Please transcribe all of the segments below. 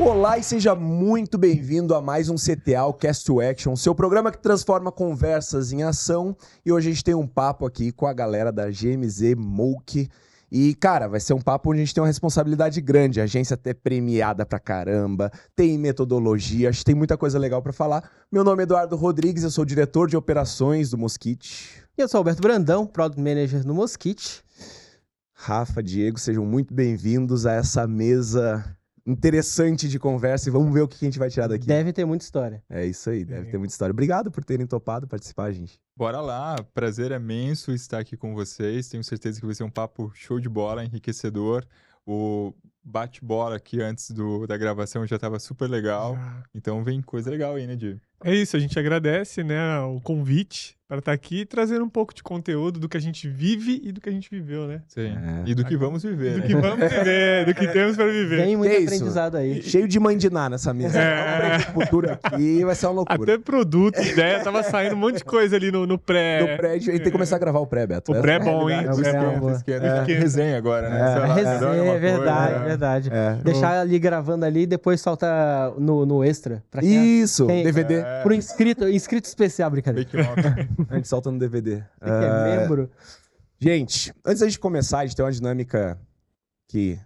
Olá e seja muito bem-vindo a mais um CTA Cast to Action, seu programa que transforma conversas em ação. E hoje a gente tem um papo aqui com a galera da GMZ Moke. E, cara, vai ser um papo onde a gente tem uma responsabilidade grande. A agência até premiada pra caramba, tem metodologia, acho que tem muita coisa legal pra falar. Meu nome é Eduardo Rodrigues, eu sou diretor de operações do Mosquite. E eu sou Alberto Brandão, Product Manager no Mosquite. Rafa, Diego, sejam muito bem-vindos a essa mesa interessante de conversa e vamos ver o que a gente vai tirar daqui. Deve ter muita história. É isso aí, deve ter muita história. Obrigado por terem topado participar, gente. Bora lá, prazer imenso estar aqui com vocês. Tenho certeza que vai ser um papo show de bola, enriquecedor. O bate-bola aqui antes da gravação já estava super legal. Então vem coisa legal aí, né, Di? É isso, a gente agradece, né, o convite para estar aqui e trazer um pouco de conteúdo do que a gente vive e do que a gente viveu, né? Sim. E do que vamos viver, Do né? que vamos viver, do que temos para viver. Tem muito Que isso? aprendizado aí. Cheio de mãe de Ná nessa mesa. Vamos pro futuro aqui, vai ser uma loucura. Até produto, ideia, tava saindo um monte de coisa ali no pré. No prédio, a gente tem que começar a gravar o pré, Beto. O pré é bom, hein? É, o pré é uma boa. Esquenta. Resenha agora, né? Sei lá, Resenha, adora uma verdade, coisa. verdade. É. Deixar ali gravando ali e depois solta no extra. Pra quem Isso, Tem- DVD. Pro inscrito especial, brincadeira. Make off. A gente solta no DVD. Você que é membro. Gente, antes da gente começar, a gente tem uma dinâmica que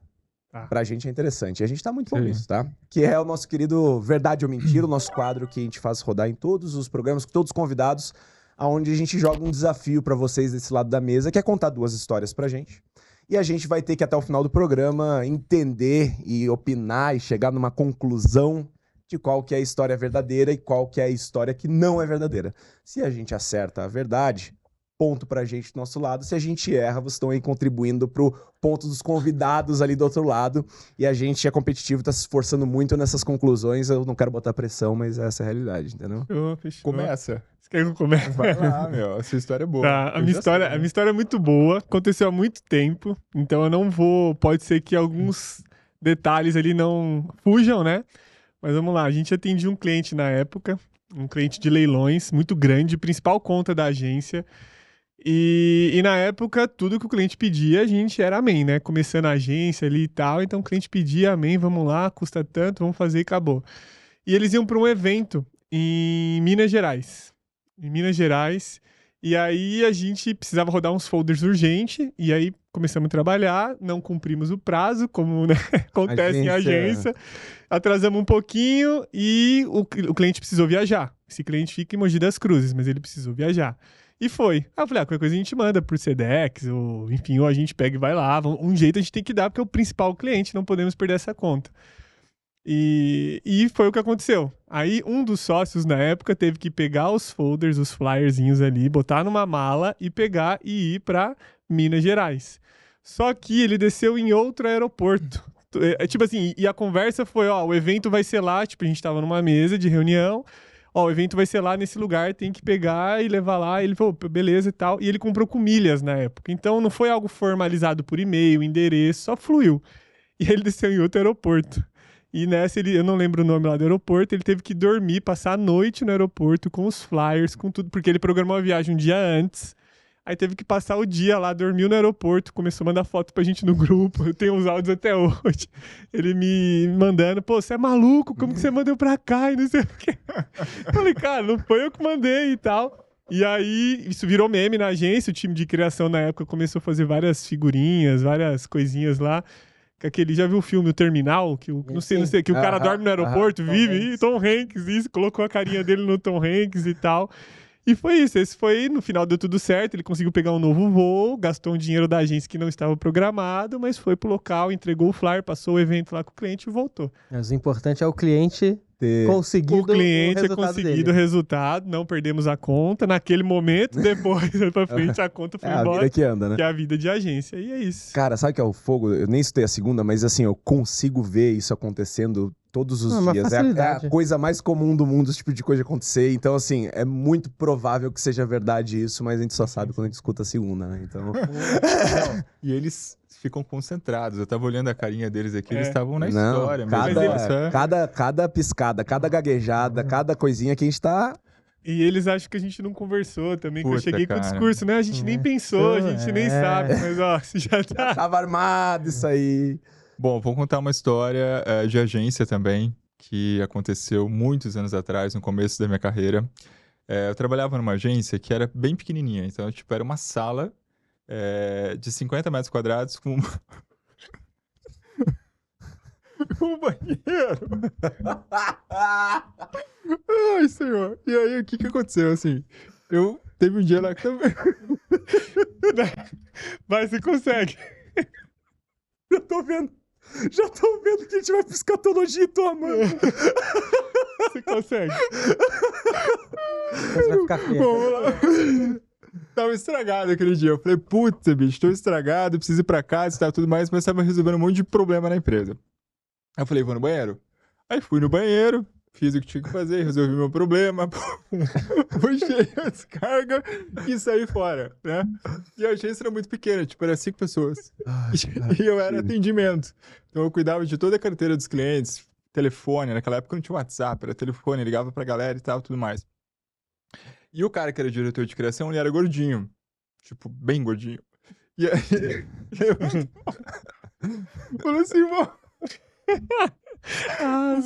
Tá. pra gente é interessante. A gente tá muito bom Sim. nisso, tá? Que é o nosso querido Verdade ou Mentira, o nosso quadro que a gente faz rodar em todos os programas, com todos os convidados, onde a gente joga um desafio pra vocês desse lado da mesa, que é contar duas histórias pra gente. E a gente vai ter que, até o final do programa, entender e opinar e chegar numa conclusão de qual que é a história verdadeira e qual que é a história que não é verdadeira. Se a gente acerta a verdade, ponto pra gente do nosso lado. Se a gente erra, vocês estão aí contribuindo pro ponto dos convidados ali do outro lado. E a gente é competitivo, tá se esforçando muito nessas conclusões. Eu não quero botar pressão, mas essa é a realidade, entendeu? Fechou. Começa. Você quer que eu comece? Vai lá, meu. Essa história é boa. Tá, a Eu minha já história, sei, né? a minha história é muito boa, aconteceu há muito tempo, então eu não vou, pode ser que alguns detalhes ali não fujam, né? Mas vamos lá, a gente atendia um cliente na época, um cliente de leilões muito grande, principal conta da agência, e na época tudo que o cliente pedia a gente era amém, né? Começando a agência ali e tal, então o cliente pedia amém, vamos lá, custa tanto, vamos fazer e acabou. E eles iam para um evento em Minas Gerais. E aí a gente precisava rodar uns folders urgente, e aí começamos a trabalhar, não cumprimos o prazo, como, né, acontece em agência, atrasamos um pouquinho e o cliente precisou viajar. Esse cliente fica em Mogi das Cruzes, mas ele precisou viajar. E foi. Aí eu falei, qualquer coisa a gente manda por Sedex, ou enfim, ou a gente pega e vai lá. Um jeito a gente tem que dar, porque é o principal cliente, não podemos perder essa conta. E foi o que aconteceu. Aí um dos sócios na época teve que pegar os folders, os flyerzinhos ali, botar numa mala e pegar e ir pra Minas Gerais. Só que ele desceu em outro aeroporto. Tipo assim, e a conversa foi, o evento vai ser lá, tipo, a gente tava numa mesa de reunião, o evento vai ser lá nesse lugar, tem que pegar e levar lá. E ele falou, beleza e tal. E ele comprou com milhas na época. Então não foi algo formalizado por e-mail, endereço, só fluiu. E ele desceu em outro aeroporto. E nessa, eu não lembro o nome lá do aeroporto, ele teve que dormir, passar a noite no aeroporto com os flyers, com tudo, porque ele programou a viagem um dia antes. Aí teve que passar o dia lá, dormiu no aeroporto, começou a mandar foto pra gente no grupo, eu tenho os áudios até hoje. Ele me mandando, pô, você é maluco, como que você mandou pra cá e não sei o quê. Eu falei, cara, não foi eu que mandei e tal. E aí, isso virou meme na agência, o time de criação na época começou a fazer várias figurinhas, várias coisinhas lá. Aquele, já viu o filme O Terminal? Que não sei, que o cara dorme no aeroporto, vive, e Tom Hanks, isso, colocou a carinha dele no Tom Hanks e tal. E foi isso, esse foi, no final deu tudo certo, ele conseguiu pegar um novo voo, gastou um dinheiro da agência que não estava programado, mas foi pro local, entregou o flyer, passou o evento lá com o cliente e voltou. Mas o importante é o cliente Ter- conseguido O cliente resultado conseguido o dele. resultado, não perdemos a conta naquele momento, depois pra frente a conta foi É a embora, vida que anda, né? que é a vida de agência, e é isso. Cara, sabe o que é o fogo? Eu nem estudei a segunda, mas assim, eu consigo ver isso acontecendo todos os Uma dias. É facilidade. a coisa mais comum do mundo, esse tipo de coisa acontecer. Então, assim, é muito provável que seja verdade isso, mas a gente só sabe quando a gente escuta a segunda, né? Então. Não, e eles ficam concentrados. Eu tava olhando a carinha deles aqui, eles estavam na Não, história mesmo. Mas eles- cada piscada, cada gaguejada, cada coisinha que a gente tá. E eles acham que a gente não conversou também, que eu Puta, cheguei com o cara. discurso, né? A gente nem pensou, a gente nem é. sabe, mas ó, você já tá... Tava armado isso aí. Bom, vou contar uma história de agência também, que aconteceu muitos anos atrás, no começo da minha carreira. Eu trabalhava numa agência que era bem pequenininha, então, tipo, era uma sala de 50 metros quadrados com um banheiro. Ai, senhor. E aí, o que que aconteceu, assim? Teve um dia lá que também... Vai, você consegue. Já tô vendo que a gente vai pra escatologia e tô amando. Você consegue. Mas vai ficar feio. Vamos lá. Tava estragado aquele dia. Eu falei, puta, bicho, tô estragado, preciso ir pra casa e tal, tudo mais, mas tava resolvendo um monte de problema na empresa. Aí eu falei, vou no banheiro. Aí fui no banheiro, fiz o que tinha que fazer, resolvi meu problema, puxei a descarga e saí fora, né? E a agência era muito pequena, tipo, era 5 pessoas. E eu era atendimento. Então eu cuidava de toda a carteira dos clientes, telefone, naquela época não tinha WhatsApp, era telefone, ligava pra galera e tal, tudo mais. E o cara que era diretor de criação, ele era gordinho. Tipo, bem gordinho. E aí, falou assim,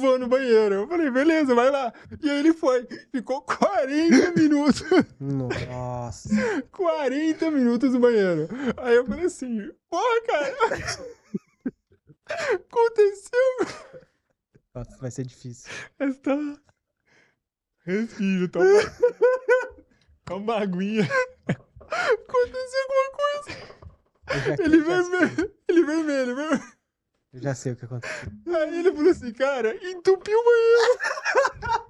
vou no banheiro. Eu falei, beleza, vai lá. E aí ele foi. Ficou 40 minutos. Nossa. 40 minutos no banheiro. Aí eu falei assim, porra, cara. Aconteceu. Nossa, vai ser difícil. Respira, toma uma aguinha. Aconteceu alguma coisa. Ele veio ver. Eu já sei o que aconteceu. Aí ele falou assim, cara, entupiu o banheiro.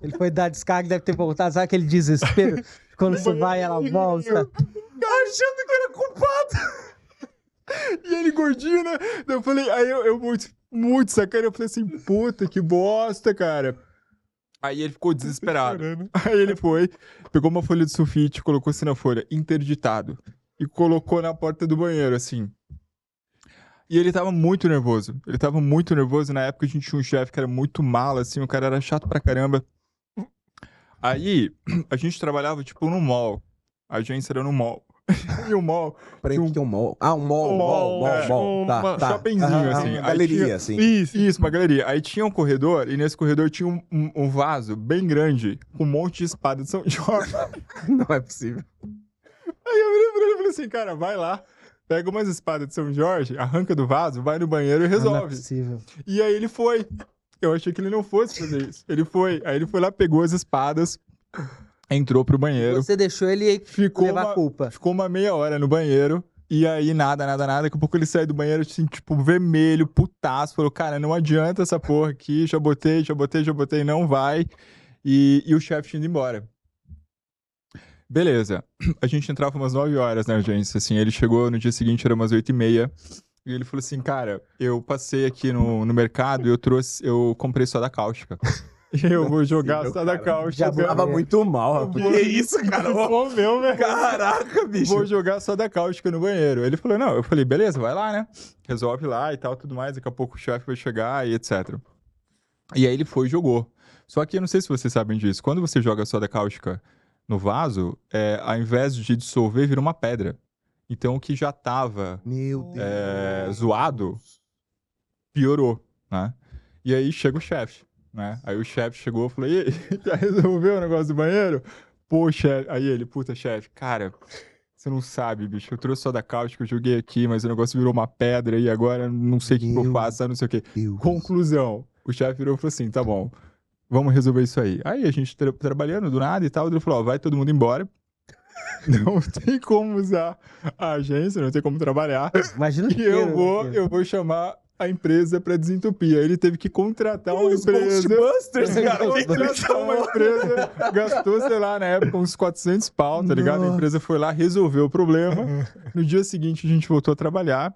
Ele foi dar descarga, deve ter voltado. Sabe aquele desespero? Quando você vai, ela volta. Achando que era culpado. E ele gordinho, né? Eu falei, aí eu muito sacana, eu falei assim, puta, que bosta, cara. Aí ele ficou desesperado. Aí ele foi, pegou uma folha de sulfite, colocou assim na folha, interditado. E colocou na porta do banheiro, assim. E ele tava muito nervoso. Na época a gente tinha um chefe que era muito mala, assim, o cara era chato pra caramba. Aí, a gente trabalhava, tipo, no mall. A agência era no mall. E o mall... Peraí, o que é um mall? Ah, um mall. Tá. Shoppingzinho, assim. Uma galeria, assim. Isso, uma galeria. Aí tinha um corredor, e nesse corredor tinha um vaso bem grande, com um monte de espada de São Jorge. Não é possível. Aí eu virei pra ele e falei assim, cara, vai lá, pega umas espadas de São Jorge, arranca do vaso, vai no banheiro e resolve. Não é possível. E aí ele foi. Eu achei que ele não fosse fazer isso. Ele foi. Aí ele foi lá, pegou as espadas, entrou pro banheiro. Você deixou ele levar a culpa. Ficou uma meia hora no banheiro. E aí, nada. Daqui a pouco ele saiu do banheiro, assim, tipo, vermelho, putaço. Falou, cara, não adianta essa porra aqui. Já botei, não vai. E o chefe indo embora. Beleza. A gente entrava umas 9 horas na agência, assim. Ele chegou no dia seguinte, era umas 8h30. E ele falou assim, cara, eu passei aqui no mercado e eu comprei soda cáustica. E eu vou jogar soda cáustica. Já tava muito mal, rapaz. Que isso, cara? Meu, velho. Caraca, bicho. Vou jogar soda cáustica no banheiro. Ele falou, não. Eu falei, beleza, vai lá, né? Resolve lá e tal, tudo mais. Daqui a pouco o chefe vai chegar e etc. E aí ele foi e jogou. Só que eu não sei se vocês sabem disso. Quando você joga soda cáustica no vaso, ao invés de dissolver, vira uma pedra. Então, o que já tava zoado, piorou, né? E aí chega o chefe, né? Aí o chefe chegou e falou, e aí, já resolveu o negócio do banheiro? Pô, chefe. Aí ele, puta, chefe, cara, você não sabe, bicho, eu trouxe soda cáustica, eu joguei aqui, mas o negócio virou uma pedra e agora não sei o que eu faço, não sei o quê. Conclusão, o chefe virou e falou assim, tá bom, vamos resolver isso aí. Aí a gente trabalhando do nada e tal, ele falou, ó, vai todo mundo embora. Não tem como usar a agência, não tem como trabalhar. Imagina que eu vou chamar a empresa para desentupir. Aí ele teve que contratar uma empresa. Gastou, sei lá, na época, uns 400 pau, tá ligado? A empresa foi lá, resolveu o problema. No dia seguinte, a gente voltou a trabalhar.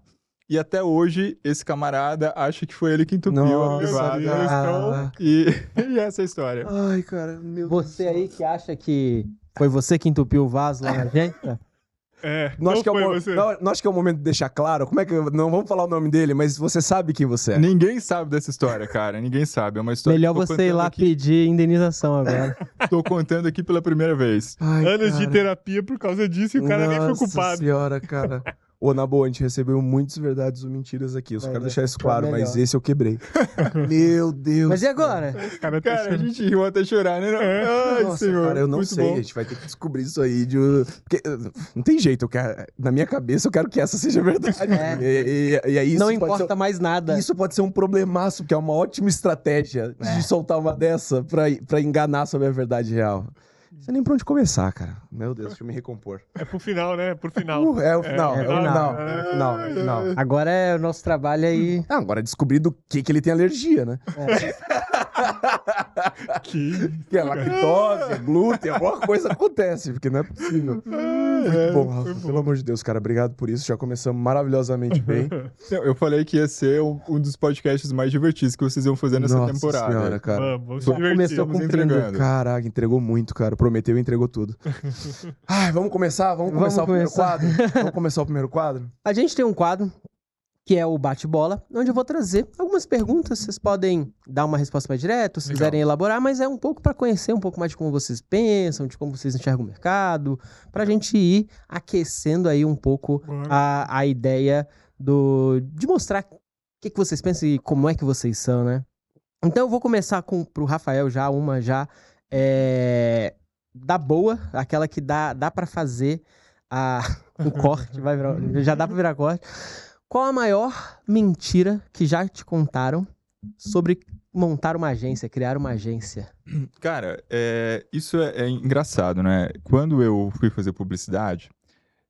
E até hoje, esse camarada acha que foi ele que entupiu a privada. E essa é a história. Ai, cara, meu Deus. Você aí que acha que foi você que entupiu o vaso lá na agência? Não acho que é o momento de deixar claro. Como é que... Não vamos falar o nome dele, mas você sabe quem você é. Ninguém sabe dessa história, cara. Ninguém sabe. É uma história. Melhor você ir lá pedir indenização agora. Tô contando aqui pela primeira vez. Ai, anos de terapia por causa disso e o cara nem foi culpado. Nossa senhora, cara. Ô, na boa, a gente recebeu muitas verdades ou mentiras aqui. Eu só quero deixar isso claro, melhor. mas esse eu quebrei. Meu Deus. Mas e agora? Cara, Cara, a gente riu até chorar, né? Ai, Nossa, senhor. cara, eu não Muito sei. bom. A gente vai ter que descobrir isso aí. Porque, não tem jeito. Na minha cabeça, eu quero que essa seja a verdade. E aí, Não isso pode importa mais nada. Isso pode ser um problemaço, porque é uma ótima estratégia de soltar uma dessa pra enganar sobre a verdade real. Não sei nem pra onde começar, cara. Meu Deus, deixa eu me recompor. É pro final, né? Pro final. É o final, é o final. é o final. Agora é o nosso trabalho aí. Ah, agora descobrir do que ele tem alergia, né? Que... Que é lactose, glúten, alguma coisa acontece, porque não é possível. Muito bom, Rafa. Pelo amor de Deus, cara, obrigado por isso. Já começamos maravilhosamente bem. Eu falei que ia ser um dos podcasts mais divertidos que vocês iam fazer nessa Nossa temporada. senhora, cara. Vamos Já se divertir. começou Estamos cumprindo. entregando. Caraca, entregou muito, cara. Prometeu e entregou tudo. Ai, vamos começar? Vamos começar o primeiro quadro? Vamos começar o primeiro quadro? A gente tem um quadro que é o bate-bola, onde eu vou trazer algumas perguntas. Vocês podem dar uma resposta mais direta, se Legal. quiserem elaborar, mas é um pouco para conhecer um pouco mais de como vocês pensam, de como vocês enxergam o mercado, pra gente ir aquecendo aí um pouco a ideia de mostrar o que vocês pensam e como é que vocês são, né? Então eu vou começar pro Rafael já, da boa, aquela que dá pra fazer um corte, já dá pra virar corte. Qual a maior mentira que já te contaram sobre montar uma agência, criar uma agência? Cara, isso é engraçado, né? Quando eu fui fazer publicidade,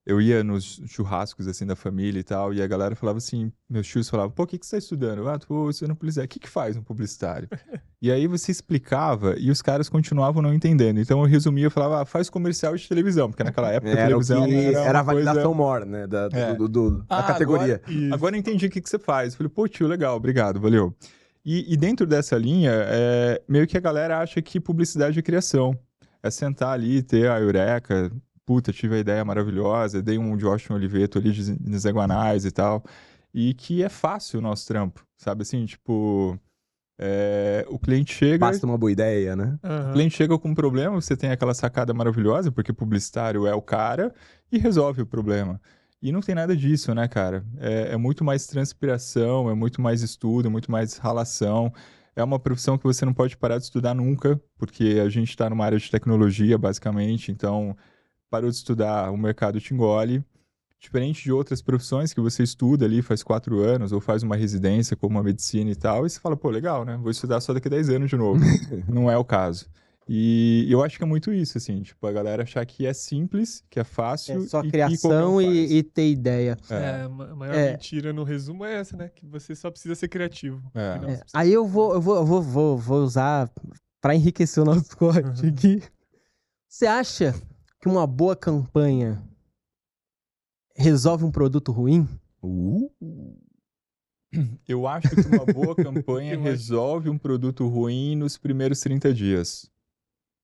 eu ia nos churrascos, assim, da família e tal, e a galera falava assim, meus tios falavam, pô, o que você tá estudando? Ah, tô estudando publicidade. O que faz um publicitário? E aí você explicava e os caras continuavam não entendendo. Então eu resumia, eu falava, faz comercial de televisão, porque naquela época a televisão era a uma coisa... validação more, né? Da categoria. Agora eu entendi o que você faz. Eu falei, pô, tio, legal, obrigado, valeu. E dentro dessa linha, meio que a galera acha que publicidade é criação. É sentar ali, ter a eureka, puta, tive a ideia maravilhosa, dei um de Washington Oliveto ali de Zé Guanais e tal. E que é fácil o nosso trampo, sabe assim? Tipo, o cliente chega... Basta uma boa ideia, né? O cliente chega com um problema, você tem aquela sacada maravilhosa, porque publicitário é o cara, e resolve o problema. E não tem nada disso, né, cara? É muito mais transpiração, é muito mais estudo, é muito mais ralação. É uma profissão que você não pode parar de estudar nunca, porque a gente está numa área de tecnologia, basicamente, então... parou de estudar, o mercado te engole. Diferente de outras profissões que você estuda ali, faz 4 anos, ou faz uma residência, como a medicina e tal, e você fala, pô, legal, né? Vou estudar só daqui a 10 anos de novo. Não é o caso. E eu acho que é muito isso, assim, tipo, a galera achar que é simples, que é fácil. É só e criação e ter ideia. A maior mentira no resumo é essa, né? Que você só precisa ser criativo. Aí eu vou usar pra enriquecer o nosso corte aqui. Você acha que uma boa campanha resolve um produto ruim? Eu acho que uma boa campanha resolve um produto ruim nos primeiros 30 dias.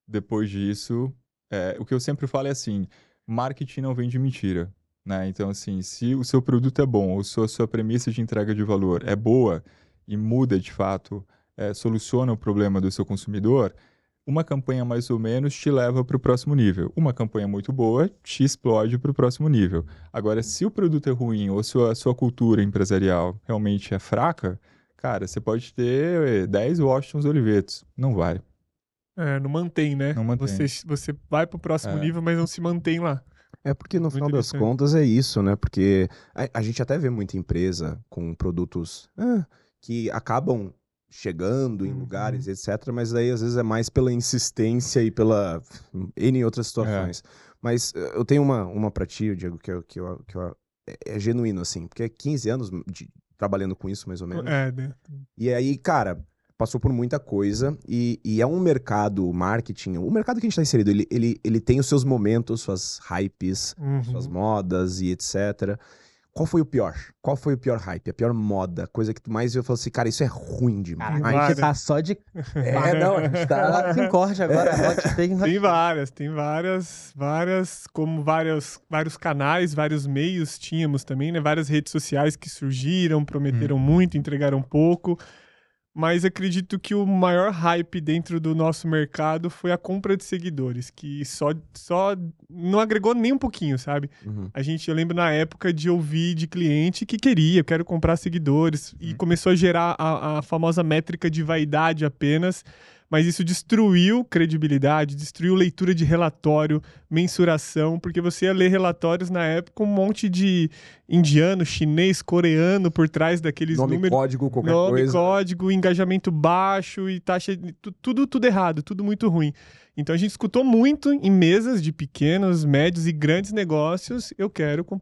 Depois disso, o que eu sempre falo é assim, marketing não vende mentira, né? Então, assim, se o seu produto é bom, ou se a sua premissa de entrega de valor é boa e muda, de fato, soluciona o problema do seu consumidor, uma campanha mais ou menos te leva para o próximo nível. Uma campanha muito boa te explode para o próximo nível. Agora, se o produto é ruim ou se a sua cultura empresarial realmente é fraca, cara, você pode ter 10 Washington Olivetos. Não vai. Não mantém, né? Não mantém. Você vai para o próximo nível, mas não se mantém lá. É porque no final das contas é isso, né? Porque a gente até vê muita empresa com produtos que acabam chegando em lugares, etc. Mas daí, às vezes, é mais pela insistência e pela N outras situações. Mas eu tenho uma pra ti, Diego, que é genuíno, assim. Porque é 15 anos trabalhando com isso, mais ou menos. Né? E aí, cara, passou por muita coisa. E é um mercado, marketing... O mercado que a gente tá inserido, ele tem os seus momentos, suas hypes, suas modas e etc. Qual foi o pior? Qual foi o pior hype? A pior moda? Coisa que tu mais viu e falou assim, cara, isso é ruim demais. A gente tá só de... não, a gente tá... Tem corte agora. Tem várias, como vários canais, vários meios tínhamos também, né? Várias redes sociais que surgiram, prometeram muito, entregaram pouco. mas acredito que o maior hype dentro do nosso mercado foi a compra de seguidores, que só não agregou nem um pouquinho, sabe? Eu lembro na época de ouvir de cliente que eu quero comprar seguidores, e começou a gerar a famosa métrica de vaidade apenas, mas isso destruiu credibilidade, destruiu leitura de relatório, mensuração, porque você ia ler relatórios na época com um monte de indiano, chinês, coreano por trás daqueles números. Código, qualquer coisa. Nome, código, engajamento baixo e taxa... Tudo errado, tudo muito ruim. Então a gente escutou muito em mesas de pequenos, médios e grandes negócios,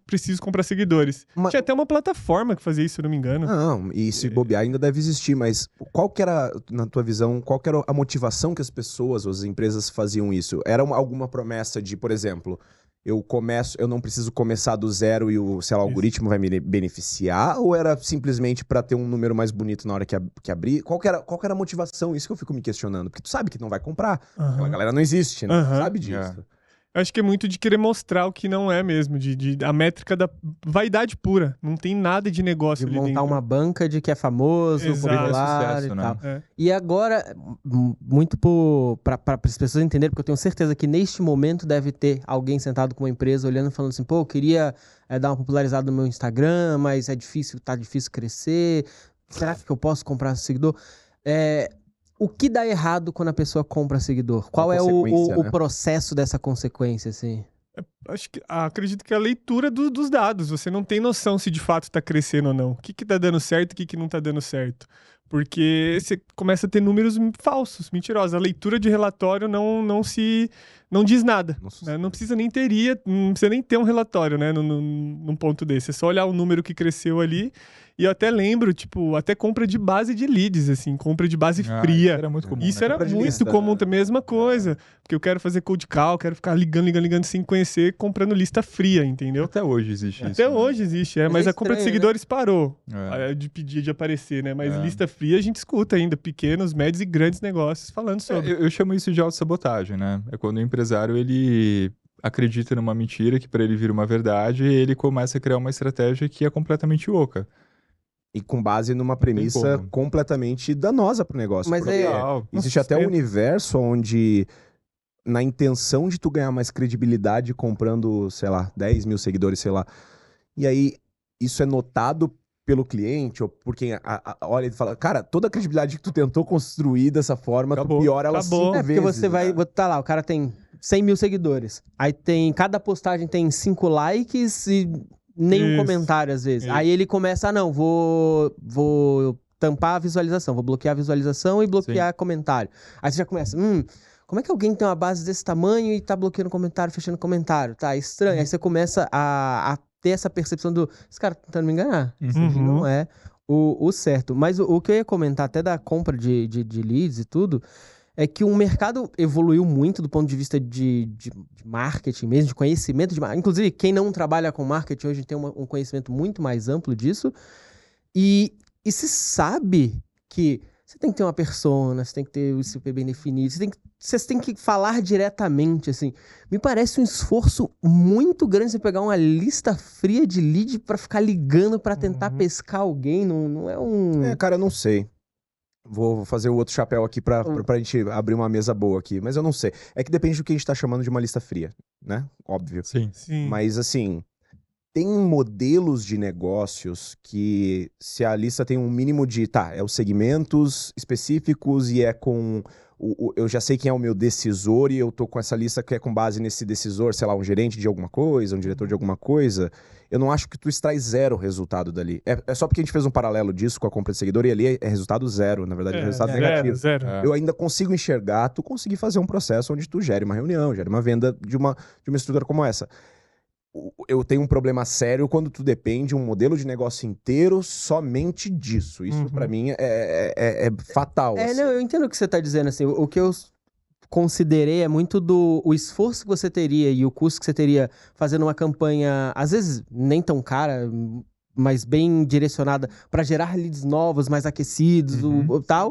preciso comprar seguidores. Tinha até uma plataforma que fazia isso, se eu não me engano. Não, e se bobear ainda deve existir, mas qual que era, na tua visão, qual que era a motivação que as pessoas, ou as empresas faziam isso? Era alguma promessa de, por exemplo, eu não preciso começar do zero e o algoritmo vai me beneficiar? Ou era simplesmente para ter um número mais bonito na hora que abrir? Qual que era a motivação? Isso que eu fico me questionando. Porque tu sabe que não vai comprar. Aquela galera não existe, né? Tu sabe disso. Eu acho que é muito de querer mostrar o que não é mesmo, a métrica da vaidade pura. Não tem nada de negócio de ali montar dentro. uma banca de que é famoso, popular sucesso, e né? tal. E agora, muito para as pessoas entenderem, porque eu tenho certeza que neste momento deve ter alguém sentado com uma empresa olhando e falando assim, pô, eu queria dar uma popularizada no meu Instagram, mas tá difícil crescer. Será que eu posso comprar seguidor? O que dá errado quando a pessoa compra seguidor? Qual é o processo dessa consequência, assim? Acredito que é a leitura dos dados. Você não tem noção se de fato está crescendo ou não. O que tá dando certo e o que não tá dando certo. Porque você começa a ter números falsos, mentirosos. A leitura de relatório não diz nada. Né? Não precisa nem ter um relatório, né? Num ponto desse. É só olhar o número que cresceu ali. E eu até lembro, até compra de base de leads, assim, compra de base fria. Isso era muito comum. Isso era muito comum, a mesma coisa. Porque eu quero fazer cold call, quero ficar ligando sem conhecer, comprando lista fria, entendeu? Até hoje existe isso. Até hoje existe, mas a compra de seguidores parou de pedir, de aparecer, né? Mas lista fria a gente escuta ainda, pequenos, médios e grandes negócios falando sobre. Eu chamo isso de autossabotagem, né? É quando o empresário, ele acredita numa mentira que para ele vira uma verdade e ele começa a criar uma estratégia que é completamente oca. E com base numa premissa completamente danosa pro negócio. Mas existe até um universo onde, na intenção de tu ganhar mais credibilidade comprando, sei lá, 10 mil seguidores, sei lá, e aí isso é notado pelo cliente, ou por quem olha e fala, cara, toda a credibilidade que tu tentou construir dessa forma, tu piora ela 5 vezes. Porque você vai, tá lá, o cara tem 100 mil seguidores, aí cada postagem tem 5 likes e nenhum comentário, às vezes. Aí ele começa, vou tampar a visualização, vou bloquear a visualização e bloquear comentário. Aí você já começa, como é que alguém tem uma base desse tamanho e tá bloqueando comentário, fechando comentário? Tá estranho. Aí você começa a ter essa percepção esse cara tá tentando me enganar. Isso aqui não é o certo. Mas o que eu ia comentar até da compra de leads e tudo, é que o mercado evoluiu muito do ponto de vista de marketing mesmo, de conhecimento de marketing. Inclusive, quem não trabalha com marketing hoje tem um conhecimento muito mais amplo disso. E se sabe que você tem que ter uma persona, você tem que ter o super bem definido, você tem que falar diretamente, assim. Me parece um esforço muito grande você pegar uma lista fria de lead pra ficar ligando pra tentar pescar alguém. Não é um... cara, eu não sei. Vou fazer o outro chapéu aqui pra gente abrir uma mesa boa aqui. Mas eu não sei. É que depende do que a gente tá chamando de uma lista fria, né? Óbvio. Sim. Mas, assim, tem modelos de negócios que, se a lista tem um mínimo de... é os segmentos específicos e é com... eu já sei quem é o meu decisor e eu tô com essa lista que é com base nesse decisor, sei lá, um gerente de alguma coisa, um diretor de alguma coisa. Eu não acho que tu extrai zero resultado dali. É só porque a gente fez um paralelo disso com a compra de seguidor e ali é resultado zero, na verdade é resultado negativo. Zero. Eu ainda consigo enxergar, tu conseguir fazer um processo onde tu gere uma reunião, gere uma venda de uma estrutura como essa. Eu tenho um problema sério quando tu depende um modelo de negócio inteiro somente disso. Isso pra mim é fatal. Não, eu entendo o que você tá dizendo, assim. O que eu considerei é muito o esforço que você teria e o custo que você teria fazendo uma campanha, às vezes nem tão cara, mas bem direcionada para gerar leads novos, mais aquecidos, tal.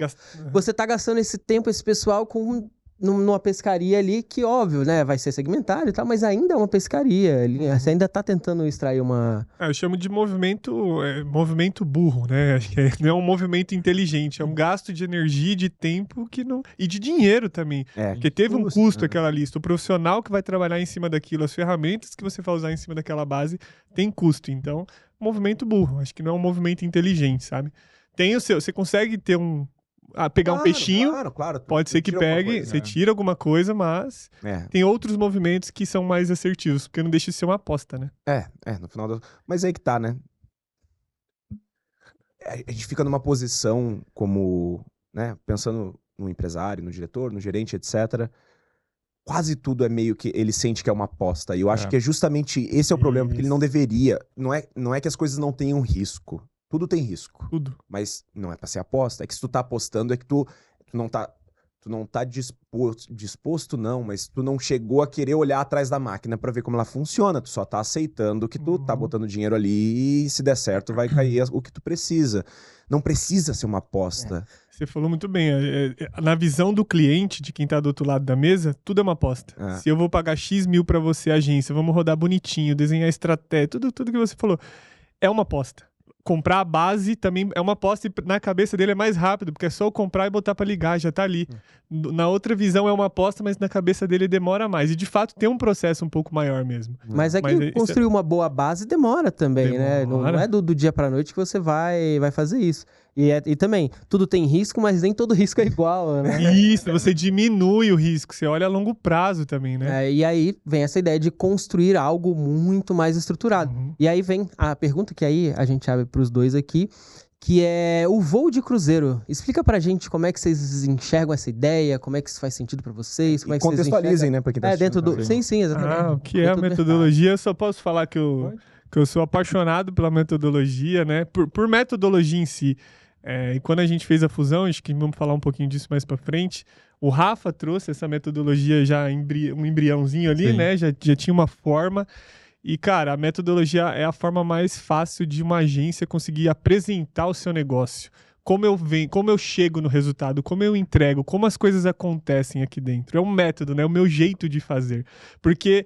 Você tá gastando esse tempo, esse pessoal com numa pescaria ali que, óbvio, né, vai ser segmentado e tal, mas ainda é uma pescaria. Você ainda tá tentando extrair uma... Eu chamo de movimento burro, né? Acho que não é um movimento inteligente, é um gasto de energia, de tempo que não... e de dinheiro também. Porque teve um custo aquela lista. O profissional que vai trabalhar em cima daquilo, as ferramentas que você vai usar em cima daquela base, tem custo. Então, movimento burro. Acho que não é um movimento inteligente, sabe? Tem o seu... Você consegue ter pegar um peixinho, claro, pode ser que pegue, você tira alguma coisa, mas tem outros movimentos que são mais assertivos, porque não deixa de ser uma aposta, né? No final Mas aí que tá, né? A gente fica numa posição como, né, pensando no empresário, no diretor, no gerente, etc. Quase tudo é meio que ele sente que é uma aposta. E eu acho que é justamente esse é o problema, porque ele não deveria. Não é que as coisas não tenham risco. Tudo tem risco. Tudo. Mas não é pra ser aposta. É que se tu tá apostando, é que tu não tá disposto não, mas tu não chegou a querer olhar atrás da máquina pra ver como ela funciona. Tu só tá aceitando que tu tá botando dinheiro ali e se der certo vai cair o que tu precisa. Não precisa ser uma aposta. Você falou muito bem. Na visão do cliente, de quem tá do outro lado da mesa, tudo é uma aposta. Se eu vou pagar X mil pra você, agência, vamos rodar bonitinho, desenhar estratégia, tudo que você falou, é uma aposta. Comprar a base também é uma aposta e na cabeça dele é mais rápido, porque é só eu comprar e botar pra ligar, já tá ali. Na outra visão é uma aposta, mas na cabeça dele demora mais. E de fato tem um processo um pouco maior mesmo. Mas construir uma boa base demora também, né? Não é do dia pra noite que você vai fazer isso. E também, tudo tem risco, mas nem todo risco é igual, né? Isso, você diminui o risco, você olha a longo prazo também, né? E aí vem essa ideia de construir algo muito mais estruturado. E aí vem a pergunta que aí a gente abre pros dois aqui, que é o voo de cruzeiro. Explica pra gente como é que vocês enxergam essa ideia, como é que isso faz sentido pra vocês, como é que contextualizem, né, pra quem tá dentro do... Sim, exatamente. O que é a metodologia? Eu só posso falar que eu sou apaixonado pela metodologia, né? Por metodologia em si. E quando a gente fez a fusão, acho que vamos falar um pouquinho disso mais pra frente, o Rafa trouxe essa metodologia já, um embriãozinho ali, né? Já tinha uma forma. E, cara, a metodologia é a forma mais fácil de uma agência conseguir apresentar o seu negócio. Como eu chego no resultado, como eu entrego, como as coisas acontecem aqui dentro. É um método, né? É o meu jeito de fazer. Porque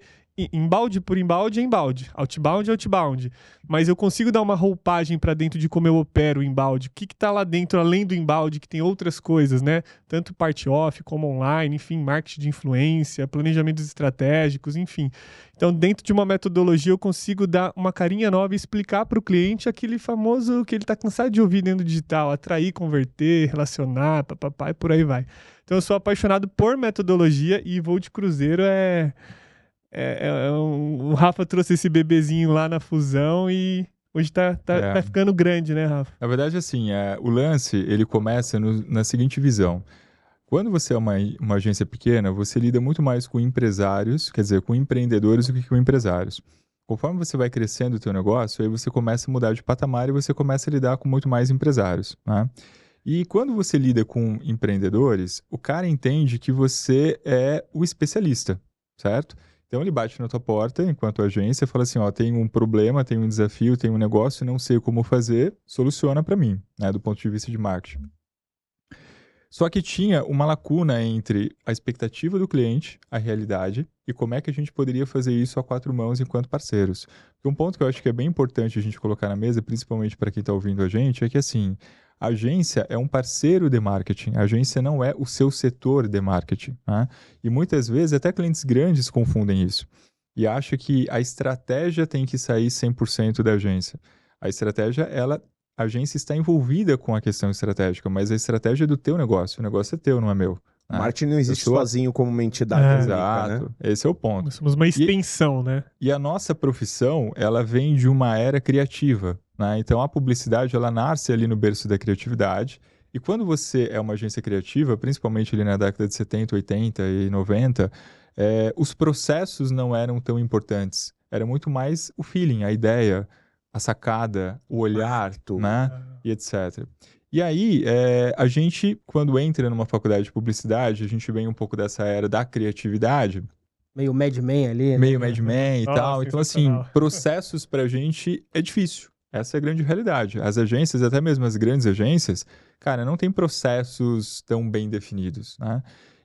embalde por embalde é embalde, outbound é outbound, mas eu consigo dar uma roupagem para dentro de como eu opero o embalde, o que tá lá dentro além do embalde, que tem outras coisas, né? Tanto parte off como online, enfim, marketing de influência, planejamentos estratégicos, enfim. Então, dentro de uma metodologia, eu consigo dar uma carinha nova e explicar para o cliente aquele famoso que ele tá cansado de ouvir dentro do digital, atrair, converter, relacionar, papapá, e por aí vai. Então, eu sou apaixonado por metodologia e voo de cruzeiro o Rafa trouxe esse bebezinho lá na fusão e hoje tá ficando grande, né, Rafa? Na verdade, assim, o lance, ele começa na seguinte visão. Quando você é uma agência pequena, você lida muito mais com empresários, quer dizer, com empreendedores do que com empresários. Conforme você vai crescendo o teu negócio, aí você começa a mudar de patamar e você começa a lidar com muito mais empresários, né? E quando você lida com empreendedores, o cara entende que você é o especialista, certo? Então ele bate na tua porta enquanto agência e fala assim, tem um problema, tem um desafio, tem um negócio, não sei como fazer, soluciona para mim, né, do ponto de vista de marketing. Só que tinha uma lacuna entre a expectativa do cliente, a realidade, e como é que a gente poderia fazer isso a quatro mãos enquanto parceiros. E um ponto que eu acho que é bem importante a gente colocar na mesa, principalmente para quem está ouvindo a gente, é que assim, a agência é um parceiro de marketing, a agência não é o seu setor de marketing, né? E muitas vezes até clientes grandes confundem isso e acham que a estratégia tem que sair 100% da agência. A estratégia, a agência está envolvida com a questão estratégica, mas a estratégia é do teu negócio, o negócio é teu, não é meu. O marketing não existe sozinho como uma entidade. Exato, né? Esse é o ponto. Nós somos uma extensão, né? E a nossa profissão, ela vem de uma era criativa, né? Então a publicidade, ela nasce ali no berço da criatividade. E quando você é uma agência criativa, principalmente ali na década de 70, 80 e 90, os processos não eram tão importantes. Era muito mais o feeling, a ideia, a sacada, o olhar, né? E etc. E aí, a gente, quando entra numa faculdade de publicidade, a gente vem um pouco dessa era da criatividade. Meio Mad Men ali, né? Meio Mad Men e tal. Então, assim, processos pra gente é difícil. Essa é a grande realidade. As agências, até mesmo as grandes agências, cara, não tem processos tão bem definidos, né?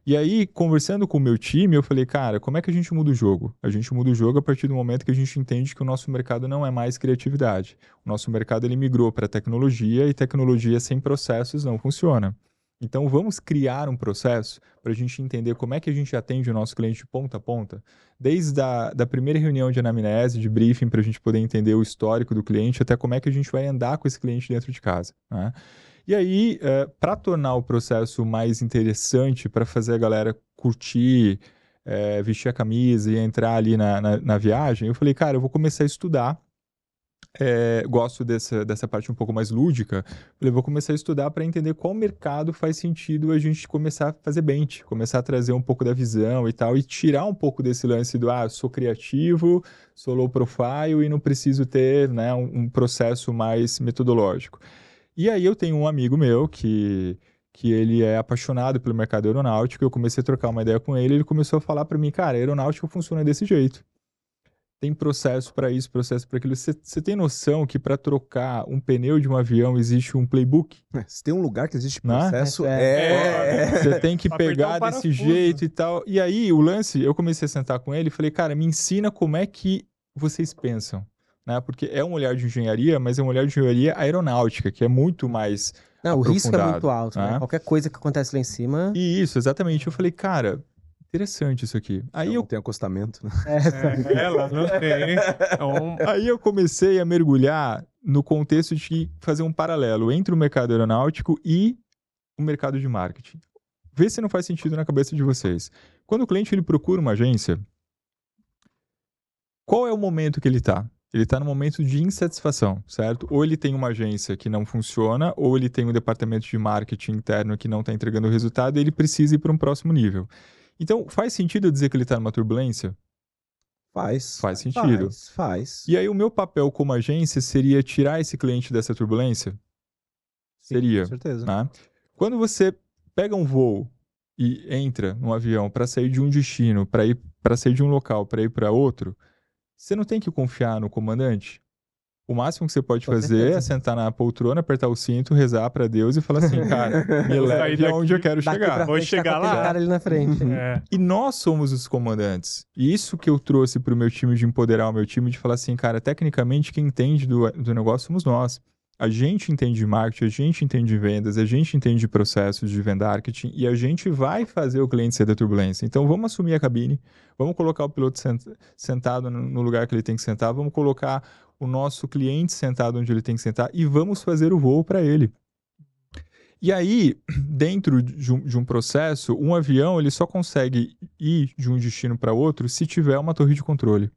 E aí, conversando com o meu time, eu falei, cara, como é que a gente muda o jogo? A gente muda o jogo a partir do momento que a gente entende que o nosso mercado não é mais criatividade. O nosso mercado, ele migrou para tecnologia, e tecnologia sem processos não funciona. Então, vamos criar um processo para a gente entender como é que a gente atende o nosso cliente de ponta a ponta, desde da primeira reunião de anamnese, de briefing, para a gente poder entender o histórico do cliente, até como é que a gente vai andar com esse cliente dentro de casa, né? E aí, para tornar o processo mais interessante, para fazer a galera curtir, vestir a camisa e entrar ali na viagem, eu falei, cara, eu vou começar a estudar. Gosto dessa parte um pouco mais lúdica. Falei, vou começar a estudar para entender qual mercado faz sentido a gente começar a fazer bench, começar a trazer um pouco da visão e tal, e tirar um pouco desse lance do, sou criativo, sou low profile e não preciso ter, né, um processo mais metodológico. E aí eu tenho um amigo meu que ele é apaixonado pelo mercado aeronáutico, eu comecei a trocar uma ideia com ele começou a falar para mim, cara, a aeronáutica funciona desse jeito. Tem processo para isso, processo para aquilo. Você tem noção que para trocar um pneu de um avião existe um playbook? Se tem um lugar que existe Né? processo, Você tem que pegar Apertar o desse parafuso. jeito e tal. E aí o lance, eu comecei a sentar com ele e falei, cara, me ensina como é que vocês pensam. Né? Porque é um olhar de engenharia, mas é um olhar de engenharia aeronáutica, que é muito mais Não, o risco é muito aprofundado, alto, né? né? Qualquer coisa que acontece lá em cima... E isso, exatamente. Eu falei, cara, interessante isso aqui. Aí não tem acostamento, né? Ela não tem. Então, Aí eu comecei a mergulhar no contexto de fazer um paralelo entre o mercado aeronáutico e o mercado de marketing. Vê se não faz sentido na cabeça de vocês. Quando o cliente ele procura uma agência, qual é o momento que ele está? Ele está no momento de insatisfação, certo? Ou ele tem uma agência que não funciona, ou ele tem um departamento de marketing interno que não está entregando o resultado e ele precisa ir para um próximo nível. Então, faz sentido eu dizer que ele está numa turbulência? Faz sentido. Faz. E aí o meu papel como agência seria tirar esse cliente dessa turbulência? Sim, Seria. com certeza. Né? Quando você pega um voo e entra num avião para sair de um destino, para sair de um local para ir para outro, você não tem que confiar no comandante? O máximo que você pode Com fazer certeza. é sentar na poltrona, apertar o cinto, rezar para Deus e falar assim, cara, me Vou sair leve daqui, aonde eu quero Daqui chegar. pra Vou frente, chegar tá com aquele lá. cara ali na frente. é. E nós somos os comandantes. E isso que eu trouxe para o meu time, de empoderar o meu time, de falar assim, cara, tecnicamente quem entende do negócio somos nós. A gente entende de marketing, a gente entende de vendas, a gente entende de processos de vendarketing e a gente vai fazer o cliente sair da turbulência. Então vamos assumir a cabine, vamos colocar o piloto sentado no lugar que ele tem que sentar, vamos colocar o nosso cliente sentado onde ele tem que sentar e vamos fazer o voo para ele. E aí, dentro de um processo, um avião ele só consegue ir de um destino para outro se tiver uma torre de controle.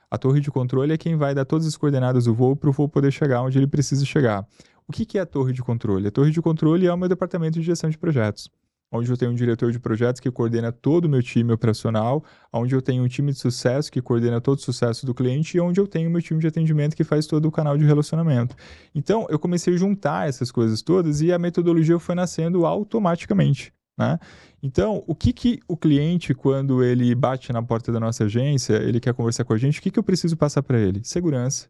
A torre de controle é quem vai dar todas as coordenadas do voo para o voo poder chegar onde ele precisa chegar. O que é a torre de controle? A torre de controle é o meu departamento de gestão de projetos, onde eu tenho um diretor de projetos que coordena todo o meu time operacional, onde eu tenho um time de sucesso que coordena todo o sucesso do cliente e onde eu tenho o meu time de atendimento que faz todo o canal de relacionamento. Então, eu comecei a juntar essas coisas todas e a metodologia foi nascendo automaticamente. Né? Então, o que o cliente, quando ele bate na porta da nossa agência, ele quer conversar com a gente, o que eu preciso passar para ele? Segurança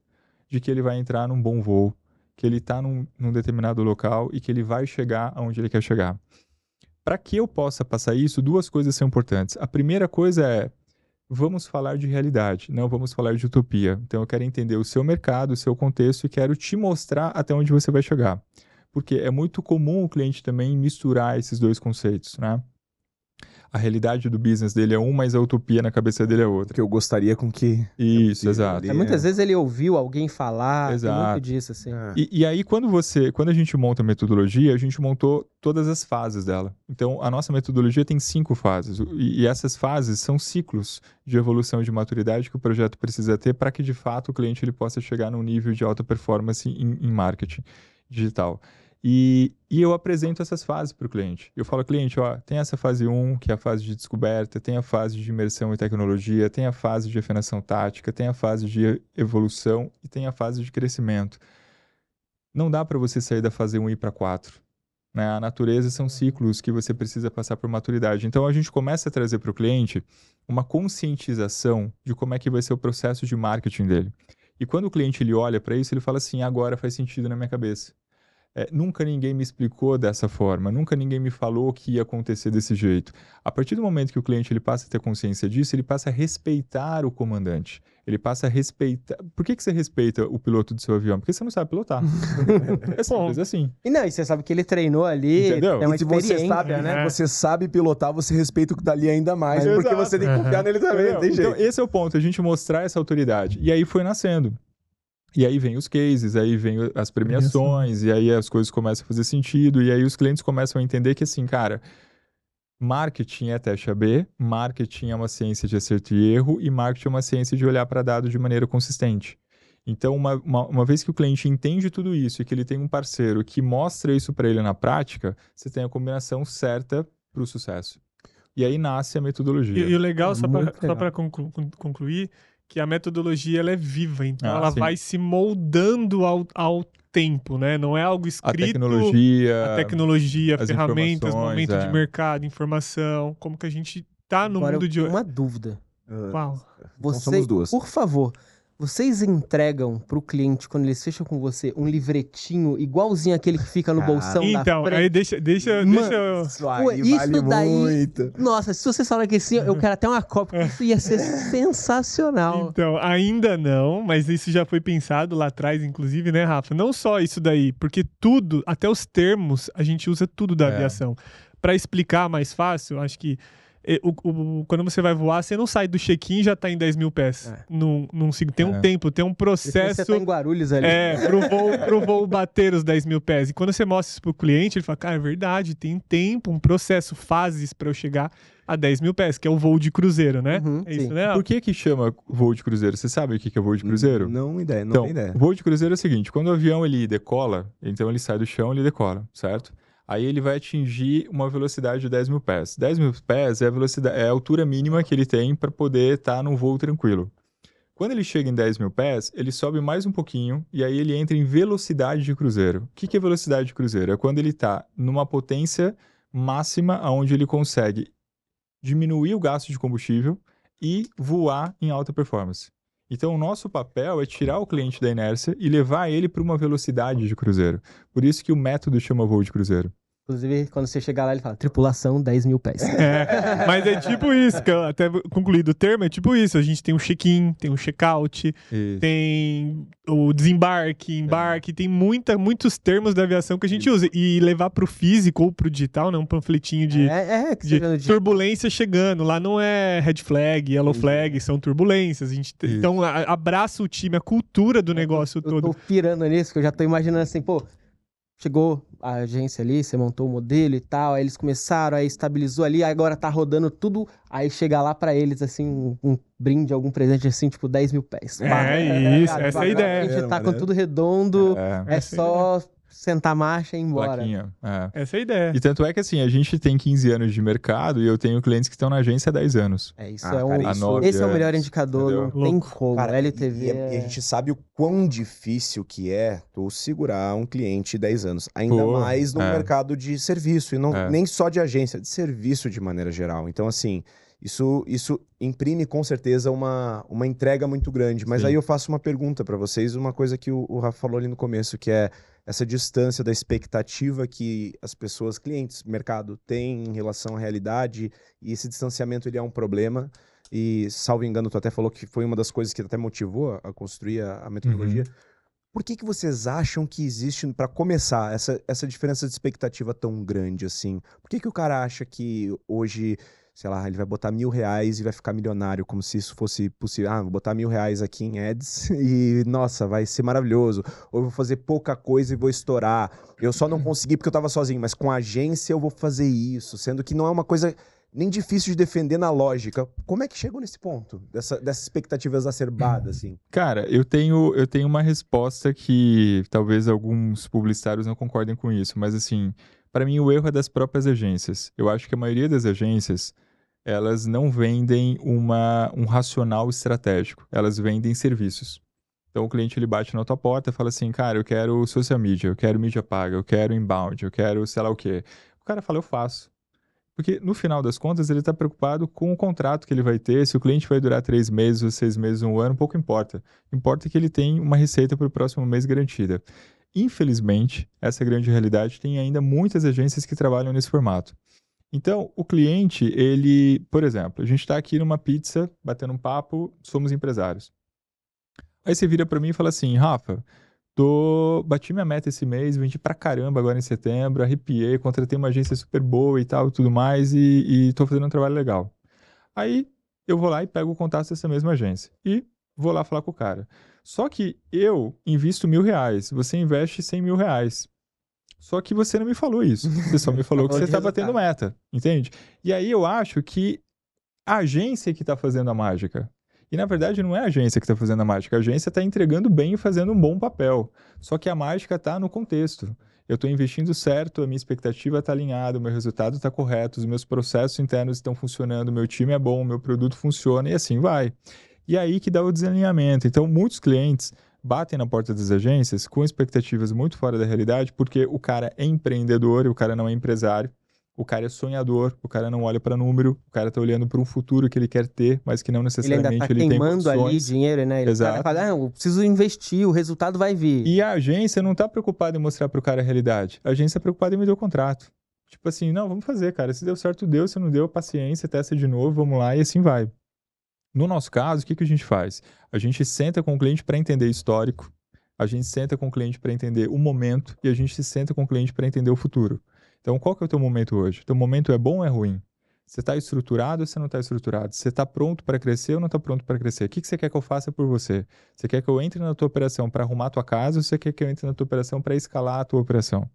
de que ele vai entrar num bom voo, que ele está num determinado local e que ele vai chegar aonde ele quer chegar. Para que eu possa passar isso, duas coisas são importantes. A primeira coisa é, vamos falar de realidade, não vamos falar de utopia. Então, eu quero entender o seu mercado, o seu contexto e quero te mostrar até onde você vai chegar. Porque é muito comum o cliente também misturar esses dois conceitos, né? A realidade do business dele é mas a utopia na cabeça dele é outra. Que eu gostaria com que... Isso, exato. Muitas vezes ele ouviu alguém falar, tem Exato. muito disso, assim. E aí, quando a gente monta a metodologia, a gente montou todas as fases dela. Então, a nossa metodologia tem 5 fases. E essas fases são ciclos de evolução e de maturidade que o projeto precisa ter para que, de fato, o cliente ele possa chegar num nível de alta performance em marketing digital. E eu apresento essas fases para o cliente. Eu falo, cliente, ó, tem essa fase 1, que é a fase de descoberta, tem a fase de imersão em tecnologia, tem a fase de afinação tática, tem a fase de evolução e tem a fase de crescimento. Não dá para você sair da fase 1 e ir para 4. Né? A natureza são ciclos que você precisa passar por maturidade. Então, a gente começa a trazer para o cliente uma conscientização de como é que vai ser o processo de marketing dele. E quando o cliente ele olha para isso, ele fala assim, agora faz sentido na minha cabeça. nunca ninguém me explicou dessa forma, nunca ninguém me falou que ia acontecer desse jeito. A partir do momento que o cliente ele passa a ter consciência disso, ele passa a respeitar o comandante. Ele passa a respeitar... Por que você respeita o piloto do seu avião? Porque você não sabe pilotar. É simples assim. E não, e você sabe que ele treinou ali, Entendeu? tem uma E se você experiência, sabe, né? Você sabe pilotar, você respeita o que tá ali ainda mais, Exato. porque você tem que confiar nele também, não tem jeito. Então, esse é o ponto, a gente mostrar essa autoridade. E aí foi nascendo. E aí vem os cases, aí vem as premiações, e aí as coisas começam a fazer sentido, e aí os clientes começam a entender que assim, cara, marketing é teste AB, marketing é uma ciência de acerto e erro, e marketing é uma ciência de olhar para dados de maneira consistente. Então, uma vez que o cliente entende tudo isso e que ele tem um parceiro que mostra isso para ele na prática, você tem a combinação certa para o sucesso. E aí nasce a metodologia. E o legal, só muito para concluir, que a metodologia ela é viva, então ela sim. vai se moldando ao tempo, né? Não é algo escrito. A tecnologia, as ferramentas, informações, momento de mercado, informação, como que a gente tá no Agora, mundo de hoje. uma dúvida. Qual? somos duas. Por favor, vocês entregam pro cliente, quando eles fecham com você, um livretinho igualzinho aquele que fica no bolsão da Então, frente? aí deixa eu... Isso aí Isso vale daí- muito. Nossa, se vocês falarem que sim, eu quero até uma cópia, porque isso ia ser sensacional. Então, ainda não, mas isso já foi pensado lá atrás, inclusive, né, Rafa? Não só isso daí, porque tudo, até os termos, a gente usa tudo da aviação. Para explicar mais fácil, acho que quando você vai voar, você não sai do check-in e já tá em 10 mil pés. Tem um tempo, tem um processo... Você tá em Guarulhos ali. Pro voo bater os 10 mil pés. E quando você mostra isso pro cliente, ele fala, cara, é verdade, tem tempo, um processo, fases para eu chegar a 10 mil pés, que é o voo de cruzeiro, né? É isso, sim. né? Por que chama voo de cruzeiro? Você sabe o que é voo de cruzeiro? Não tem Então, ideia. o voo de cruzeiro é o seguinte, quando o avião ele decola, então ele sai do chão, ele decola, certo? Aí ele vai atingir uma velocidade de 10 mil pés. 10 mil pés é a altura mínima que ele tem para poder estar num voo tranquilo. Quando ele chega em 10 mil pés, ele sobe mais um pouquinho e aí ele entra em velocidade de cruzeiro. O que é velocidade de cruzeiro? É quando ele está numa potência máxima onde ele consegue diminuir o gasto de combustível e voar em alta performance. Então, o nosso papel é tirar o cliente da inércia e levar ele para uma velocidade de cruzeiro. Por isso que o método chama voo de cruzeiro. Inclusive, quando você chegar lá, ele fala, tripulação 10 mil pés. Mas é tipo isso, que eu até concluí do termo, é tipo isso. A gente tem um check-in, tem um check-out, tem o desembarque, embarque, tem muitos termos da aviação que a gente usa. E levar pro físico ou pro digital, né? Um panfletinho de turbulência chegando. Lá não é red flag, yellow flag, são turbulências. Então, abraça o time, a cultura do negócio todo. Eu tô pirando nisso, que eu já tô imaginando assim, pô, chegou a agência ali, você montou o modelo e tal, aí eles começaram, aí estabilizou ali, agora tá rodando tudo, aí chega lá pra eles, assim, um brinde, algum presente, assim, tipo 10 mil pés. Isso, essa é a ideia. A gente tá com tudo redondo, é só sentar a marcha e ir embora. Plaquinha, Essa é a ideia. E tanto é que assim, a gente tem 15 anos de mercado e eu tenho clientes que estão na agência há 10 anos. Isso esse é o melhor indicador, entendeu? não tem como. Cara, LTV e a gente sabe o quão difícil que é tu segurar um cliente 10 anos. Ainda mais no mercado de serviço. E não, nem só de agência, de serviço de maneira geral. Então, assim, isso imprime com certeza uma entrega muito grande. Mas aí eu faço uma pergunta para vocês, uma coisa que o Rafa falou ali no começo, que é essa distância da expectativa que as pessoas, clientes, mercado, têm em relação à realidade, e esse distanciamento ele é um problema. E, salvo engano, tu até falou que foi uma das coisas que até motivou a construir a metodologia. Por que vocês acham que existe, para começar, essa diferença de expectativa tão grande assim? Por que o cara acha que hoje, sei lá, ele vai botar R$1.000 e vai ficar milionário, como se isso fosse possível? Vou botar R$1.000 aqui em ads e, nossa, vai ser maravilhoso. Ou eu vou fazer pouca coisa e vou estourar. Eu só não consegui porque eu tava sozinho, mas com a agência eu vou fazer isso, sendo que não é uma coisa nem difícil de defender na lógica. Como é que chegou nesse ponto? Dessa expectativa exacerbada, assim? Cara, eu tenho uma resposta que talvez alguns publicitários não concordem com isso, mas assim, para mim o erro é das próprias agências. Eu acho que a maioria das agências, elas não vendem um racional estratégico, elas vendem serviços. Então o cliente ele bate na tua porta e fala assim, cara, eu quero social media, eu quero mídia paga, eu quero inbound, eu quero sei lá o quê. O cara fala, eu faço. Porque, no final das contas, ele está preocupado com o contrato que ele vai ter, se o cliente vai durar 3 meses, ou 6 meses, 1 ano, pouco importa. Importa que ele tem uma receita para o próximo mês garantida. Infelizmente, essa é a grande realidade, tem ainda muitas agências que trabalham nesse formato. Então, o cliente, ele, por exemplo, a gente está aqui numa pizza, batendo um papo, somos empresários. Aí você vira para mim e fala assim, Rafa, bati minha meta esse mês, vendi pra caramba agora em setembro, arrepiei, contratei uma agência super boa e tal, tudo mais, e tô fazendo um trabalho legal. Aí, eu vou lá e pego o contato dessa mesma agência e vou lá falar com o cara. Só que eu invisto R$1.000, você investe R$100.000. Só que você não me falou isso. Você só me falou que você está batendo meta, entende? E aí eu acho que a agência que está fazendo a mágica. E na verdade não é a agência que está fazendo a mágica. A agência está entregando bem e fazendo um bom papel. Só que a mágica está no contexto. Eu estou investindo certo, a minha expectativa está alinhada, o meu resultado está correto, os meus processos internos estão funcionando, o meu time é bom, o meu produto funciona e assim vai. E aí que dá o desalinhamento. Então muitos clientes batem na porta das agências com expectativas muito fora da realidade, porque o cara é empreendedor e o cara não é empresário. O cara é sonhador, o cara não olha para número, o cara tá olhando para um futuro que ele quer ter, mas que não necessariamente ele ainda tá tem queimando condições. ali dinheiro, né? Ele Exato. fala, eu preciso investir, o resultado vai vir. E a agência não tá preocupada em mostrar pro cara a realidade. A agência é preocupada em me dar o contrato. Tipo assim, não, vamos fazer, cara. Se deu certo, deu. Se não deu, paciência, testa de novo, vamos lá e assim vai. No nosso caso, o que a gente faz? A gente senta com o cliente para entender histórico, a gente senta com o cliente para entender o momento e a gente se senta com o cliente para entender o futuro. Então, qual que é o teu momento hoje? Teu momento é bom ou é ruim? Você está estruturado ou você não está estruturado? Você está pronto para crescer ou não está pronto para crescer? O que você quer que eu faça por você? Você quer que eu entre na tua operação para arrumar a tua casa ou você quer que eu entre na tua operação para escalar a tua operação?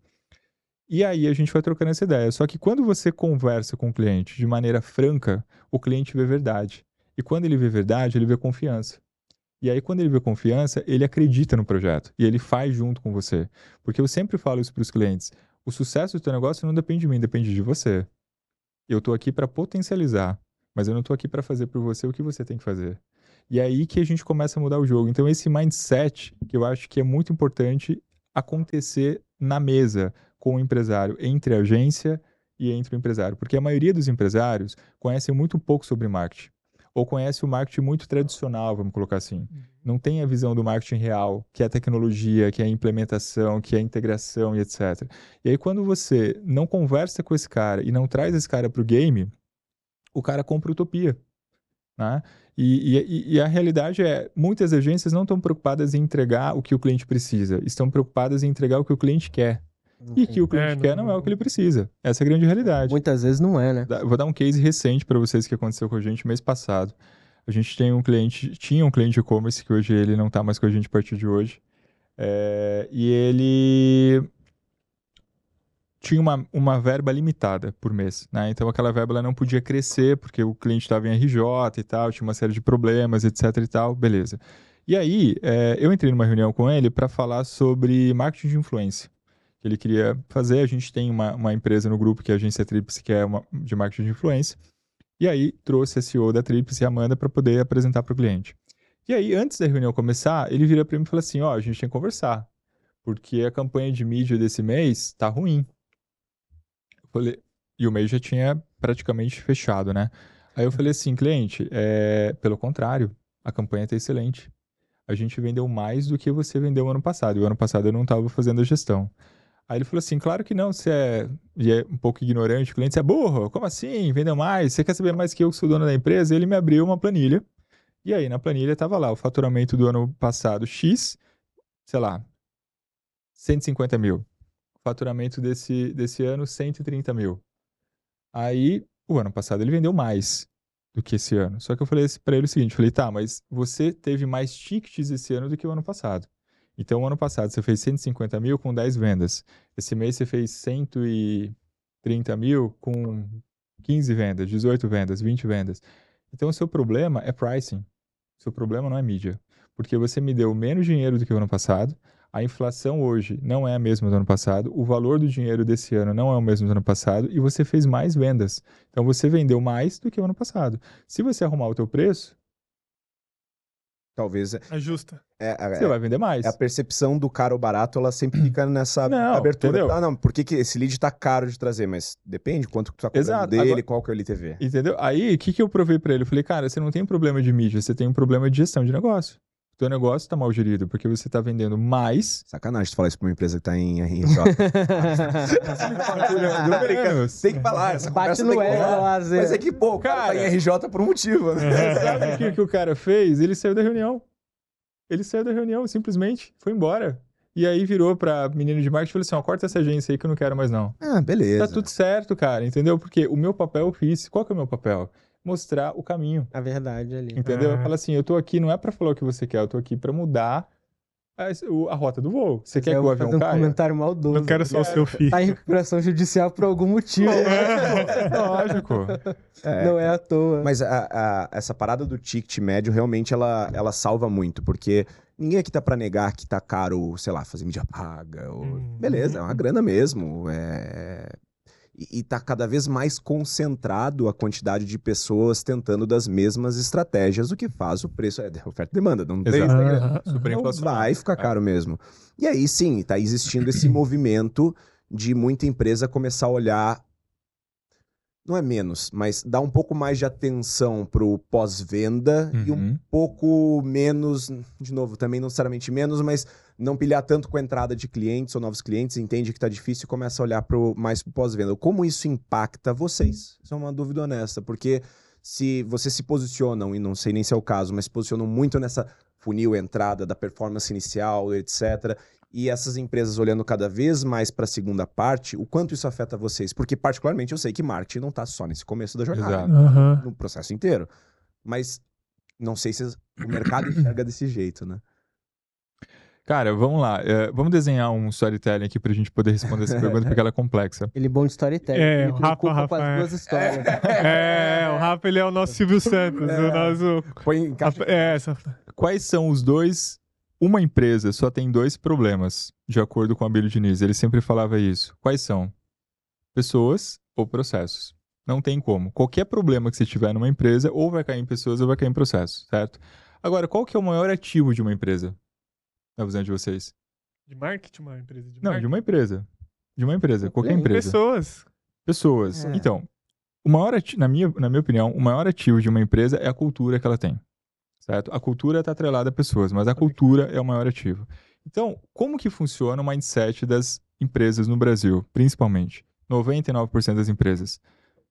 E aí a gente vai trocando essa ideia. Só que quando você conversa com o cliente de maneira franca, o cliente vê verdade. E quando ele vê verdade, ele vê confiança. E aí, quando ele vê confiança, ele acredita no projeto. E ele faz junto com você. Porque eu sempre falo isso para os clientes. O sucesso do teu negócio não depende de mim, depende de você. Eu estou aqui para potencializar. Mas eu não estou aqui para fazer por você o que você tem que fazer. E é aí que a gente começa a mudar o jogo. Então, esse mindset, que eu acho que é muito importante acontecer na mesa com o empresário, entre a agência e entre o empresário. Porque a maioria dos empresários conhece muito pouco sobre marketing. Ou conhece o marketing muito tradicional, vamos colocar assim. Não tem a visão do marketing real, que é a tecnologia, que é a implementação, que é a integração e etc. E aí, quando você não conversa com esse cara e não traz esse cara para o game, o cara compra utopia. Né? E a realidade é, muitas agências não estão preocupadas em entregar o que o cliente precisa, estão preocupadas em entregar o que o cliente quer. E que o cliente quer não é o que ele precisa. Essa é a grande realidade. Muitas vezes não é, né? Vou dar um case recente para vocês que aconteceu com a gente mês passado. A gente tinha um cliente de e-commerce, que hoje ele não está mais com a gente a partir de hoje. E ele tinha uma verba limitada por mês, né? Então aquela verba ela não podia crescer, porque o cliente estava em RJ e tal, tinha uma série de problemas, etc e tal, beleza. E aí, eu entrei numa reunião com ele para falar sobre marketing de influência. Que ele queria fazer. A gente tem uma empresa no grupo que é a agência Tríplice, que é de marketing de influência. E aí trouxe a CEO da Tríplice, a Amanda, para poder apresentar para o cliente. E aí, antes da reunião começar, ele vira para mim e fala assim, a gente tem que conversar, porque a campanha de mídia desse mês tá ruim. Eu falei, e o mês já tinha praticamente fechado, né? Aí eu falei assim, cliente, pelo contrário, a campanha tá excelente. A gente vendeu mais do que você vendeu ano passado. E o ano passado eu não estava fazendo a gestão. Aí ele falou assim, claro que não, você é um pouco ignorante, o cliente, você é burro, como assim? Vendeu mais? Você quer saber mais que eu sou dono da empresa? Ele me abriu uma planilha, e aí na planilha estava lá o faturamento do ano passado X, sei lá, 150 mil. O faturamento desse ano, 130 mil. Aí, o ano passado ele vendeu mais do que esse ano. Só que eu falei para ele o seguinte, falei, tá, mas você teve mais tickets esse ano do que o ano passado. Então, o ano passado você fez 150 mil com 10 vendas. Esse mês você fez 130 mil com 15 vendas, 18 vendas, 20 vendas. Então, o seu problema é pricing. O seu problema não é mídia. Porque você me deu menos dinheiro do que o ano passado. A inflação hoje não é a mesma do ano passado. O valor do dinheiro desse ano não é o mesmo do ano passado. E você fez mais vendas. Então, você vendeu mais do que o ano passado. Se você arrumar o teu preço, talvez ajusta. Você vai vender mais. A percepção do caro ou barato, ela sempre fica nessa abertura. Entendeu? Não, por que esse lead tá caro de trazer? Mas depende quanto que tu tá cobrando dele, agora, qual que é o LTV. Entendeu? Aí, o que eu provei pra ele? Eu falei, cara, você não tem problema de mídia, você tem um problema de gestão de negócio. o teu negócio tá mal gerido, porque você tá vendendo mais... Sacanagem tu falar isso pra uma empresa que tá em RJ. Tem que falar, essa Bate conversa no tem que ego rolar. lá, Zé. Mas é que, pô, o cara tá em RJ por um motivo, né? Sabe o que o cara fez? Ele saiu da reunião. Ele saiu da reunião, simplesmente. Foi embora. E aí virou pra menino de marketing e falou assim, ó, corta essa agência aí que eu não quero mais não. Ah, beleza. Tá tudo certo, cara, entendeu? Porque o meu papel eu fiz. Qual que é o meu papel? Mostrar o caminho, A verdade ali. entendeu? Fala assim, eu tô aqui não é pra falar o que você quer, eu tô aqui pra mudar a rota do voo. Você quer que o avião fazer um caia? comentário maldoso. Não quero só o seu filho. Tá em recuperação judicial por algum motivo. Lógico. Não é à toa. Mas essa parada do ticket médio, realmente, ela salva muito, porque ninguém aqui tá pra negar que tá caro, sei lá, fazer mídia paga. Beleza, é uma grana mesmo. E tá cada vez mais concentrado a quantidade de pessoas tentando das mesmas estratégias, o que faz o preço. É oferta e demanda, não tem Exato. segredo. Super Então inflacionário. vai ficar caro mesmo. E aí sim, tá existindo esse movimento de muita empresa começar a olhar, não é menos, mas dar um pouco mais de atenção pro pós-venda e um pouco menos, de novo, também não necessariamente menos, mas não pilhar tanto com a entrada de clientes ou novos clientes, entende que tá difícil e começa a olhar mais pro pós-venda. Como isso impacta vocês? Isso é uma dúvida honesta, porque se vocês se posicionam, e não sei nem se é o caso, mas se posicionam muito nessa funil entrada da performance inicial, etc., e essas empresas olhando cada vez mais para a segunda parte, o quanto isso afeta vocês? Porque, particularmente, eu sei que marketing não está só nesse começo da jornada, Exato. no processo inteiro. Mas não sei se o mercado enxerga desse jeito, né? Cara, vamos lá. Vamos desenhar um storytelling aqui pra gente poder responder essa pergunta, porque ela é complexa. Ele é bom de storytelling. É, ele o Rafa, preocupa com Rafa, as duas histórias. O Rafa, ele é o nosso Silvio Santos, o nosso... Põe em caixa. Quais são os dois... Uma empresa só tem dois problemas, de acordo com a Abílio Diniz. Ele sempre falava isso. Quais são? Pessoas ou processos. Não tem como. Qualquer problema que você tiver numa empresa, ou vai cair em pessoas ou vai cair em processos, certo? Agora, qual que é o maior ativo de uma empresa? Na visão de vocês? De marketing, uma empresa de Não, marketing? de uma empresa. De uma empresa. Qualquer empresa. Pessoas. Pessoas. É. Então, o maior na minha opinião, o maior ativo de uma empresa é a cultura que ela tem. Certo? A cultura está atrelada a pessoas, mas a cultura é o maior ativo. Então, como que funciona o mindset das empresas no Brasil, principalmente? 99% das empresas.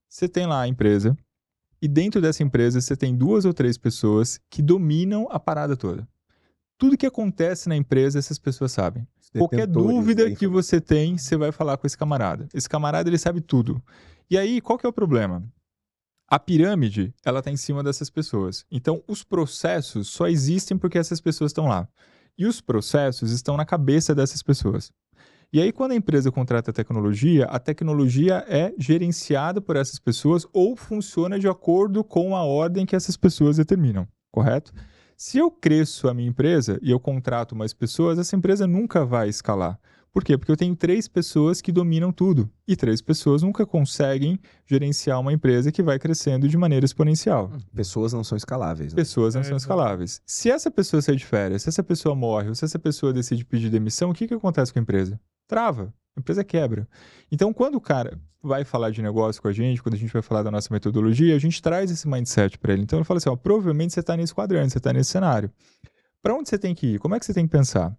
Você tem lá a empresa, e dentro dessa empresa você tem 2 ou 3 pessoas que dominam a parada toda. Tudo que acontece na empresa, essas pessoas sabem. Qualquer dúvida que você tem, você vai falar com esse camarada. Esse camarada, ele sabe tudo. E aí, qual que é o problema? A pirâmide, ela está em cima dessas pessoas. Então, os processos só existem porque essas pessoas estão lá. E os processos estão na cabeça dessas pessoas. E aí, quando a empresa contrata a tecnologia é gerenciada por essas pessoas ou funciona de acordo com a ordem que essas pessoas determinam, correto? Se eu cresço a minha empresa e eu contrato mais pessoas, essa empresa nunca vai escalar. Por quê? Porque eu tenho 3 pessoas que dominam tudo. E 3 pessoas nunca conseguem gerenciar uma empresa que vai crescendo de maneira exponencial. Pessoas não são escaláveis. Né? Pessoas não são escaláveis. Se essa pessoa sair de férias, se essa pessoa morre, ou se essa pessoa decide pedir demissão, o que acontece com a empresa? Trava. A empresa quebra. Então, quando o cara vai falar de negócio com a gente, quando a gente vai falar da nossa metodologia, a gente traz esse mindset para ele. Então, ele fala assim, provavelmente você está nesse quadrante, você está nesse cenário. Para onde você tem que ir? Como é que você tem que pensar?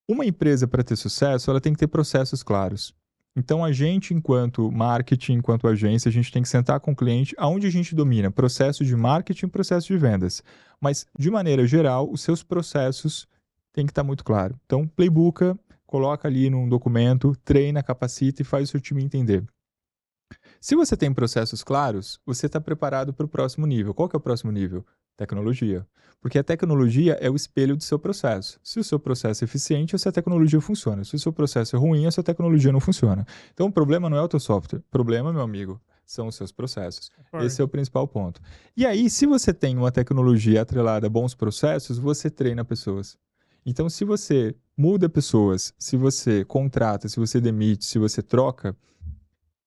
Uma empresa, para ter sucesso, ela tem que ter processos claros. Então, a gente, enquanto marketing, enquanto agência, a gente tem que sentar com o cliente aonde a gente domina processo de marketing e processo de vendas. Mas, de maneira geral, os seus processos têm que estar muito claro. Então, playbooka, coloca ali num documento, treina, capacita e faz o seu time entender. Se você tem processos claros, você está preparado para o próximo nível. Qual que é o próximo nível? Tecnologia. Porque a tecnologia é o espelho do seu processo. Se o seu processo é eficiente, a sua tecnologia funciona. Se o seu processo é ruim, a sua tecnologia não funciona. Então, o problema não é o teu software. O problema, meu amigo, são os seus processos. Esse é o principal ponto. E aí, se você tem uma tecnologia atrelada a bons processos, você treina pessoas. Então, se você muda pessoas, se você contrata, se você demite, se você troca,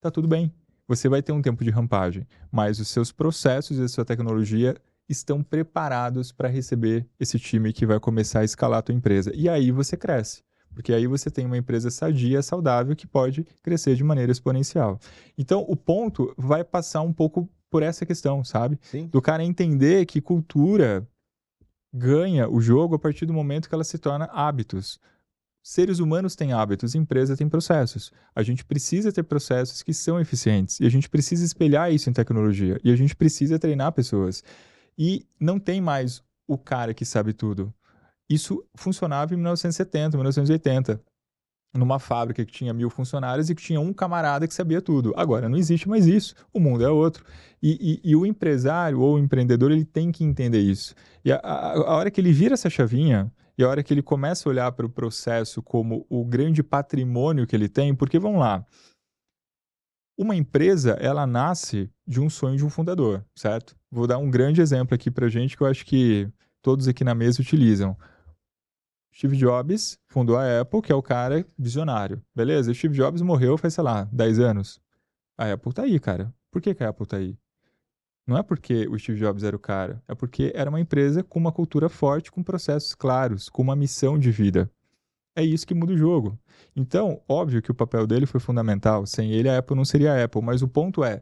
tá tudo bem. Você vai ter um tempo de rampagem, mas os seus processos e a sua tecnologia estão preparados para receber esse time que vai começar a escalar a tua empresa. E aí você cresce, porque aí você tem uma empresa sadia, saudável, que pode crescer de maneira exponencial. Então, o ponto vai passar um pouco por essa questão, sabe? Sim. Do cara entender que cultura ganha o jogo a partir do momento que ela se torna hábitos. Seres humanos têm hábitos, empresa tem processos. A gente precisa ter processos que são eficientes. E a gente precisa espelhar isso em tecnologia. E a gente precisa treinar pessoas. E não tem mais o cara que sabe tudo. Isso funcionava em 1970, 1980. Numa fábrica que tinha 1000 funcionários e que tinha um camarada que sabia tudo. Agora, não existe mais isso. O mundo é outro. E o empresário ou o empreendedor, ele tem que entender isso. E a hora que ele vira essa chavinha, e a hora que ele começa a olhar para o processo como o grande patrimônio que ele tem, porque, vamos lá, uma empresa, ela nasce de um sonho de um fundador, certo? Vou dar um grande exemplo aqui pra gente que eu acho que todos aqui na mesa utilizam. Steve Jobs fundou a Apple, que é o cara visionário. Beleza? Steve Jobs morreu faz, sei lá, 10 anos. A Apple tá aí, cara. Por que a Apple tá aí? Não é porque o Steve Jobs era o cara. É porque era uma empresa com uma cultura forte, com processos claros, com uma missão de vida. É isso que muda o jogo. Então, óbvio que o papel dele foi fundamental. Sem ele, a Apple não seria a Apple. Mas o ponto é,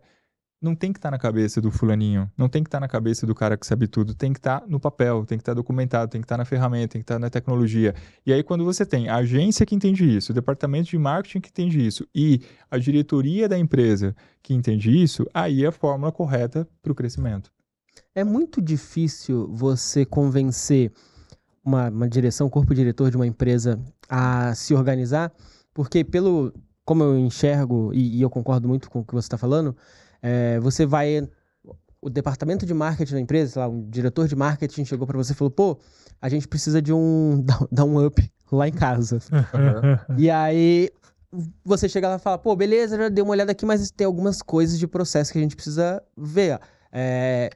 não tem que estar na cabeça do fulaninho, não tem que estar na cabeça do cara que sabe tudo, tem que estar no papel, tem que estar documentado, tem que estar na ferramenta, tem que estar na tecnologia. E aí quando você tem a agência que entende isso, o departamento de marketing que entende isso e a diretoria da empresa que entende isso, aí é a fórmula correta para o crescimento. É muito difícil você convencer uma direção, um corpo diretor de uma empresa a se organizar, porque como eu enxergo, e eu concordo muito com o que você está falando, você vai... O departamento de marketing da empresa, sei lá, um diretor de marketing chegou para você e falou, pô, a gente precisa de dar um up lá em casa. E aí você chega lá e fala, pô, beleza, já dei uma olhada aqui, mas tem algumas coisas de processo que a gente precisa ver.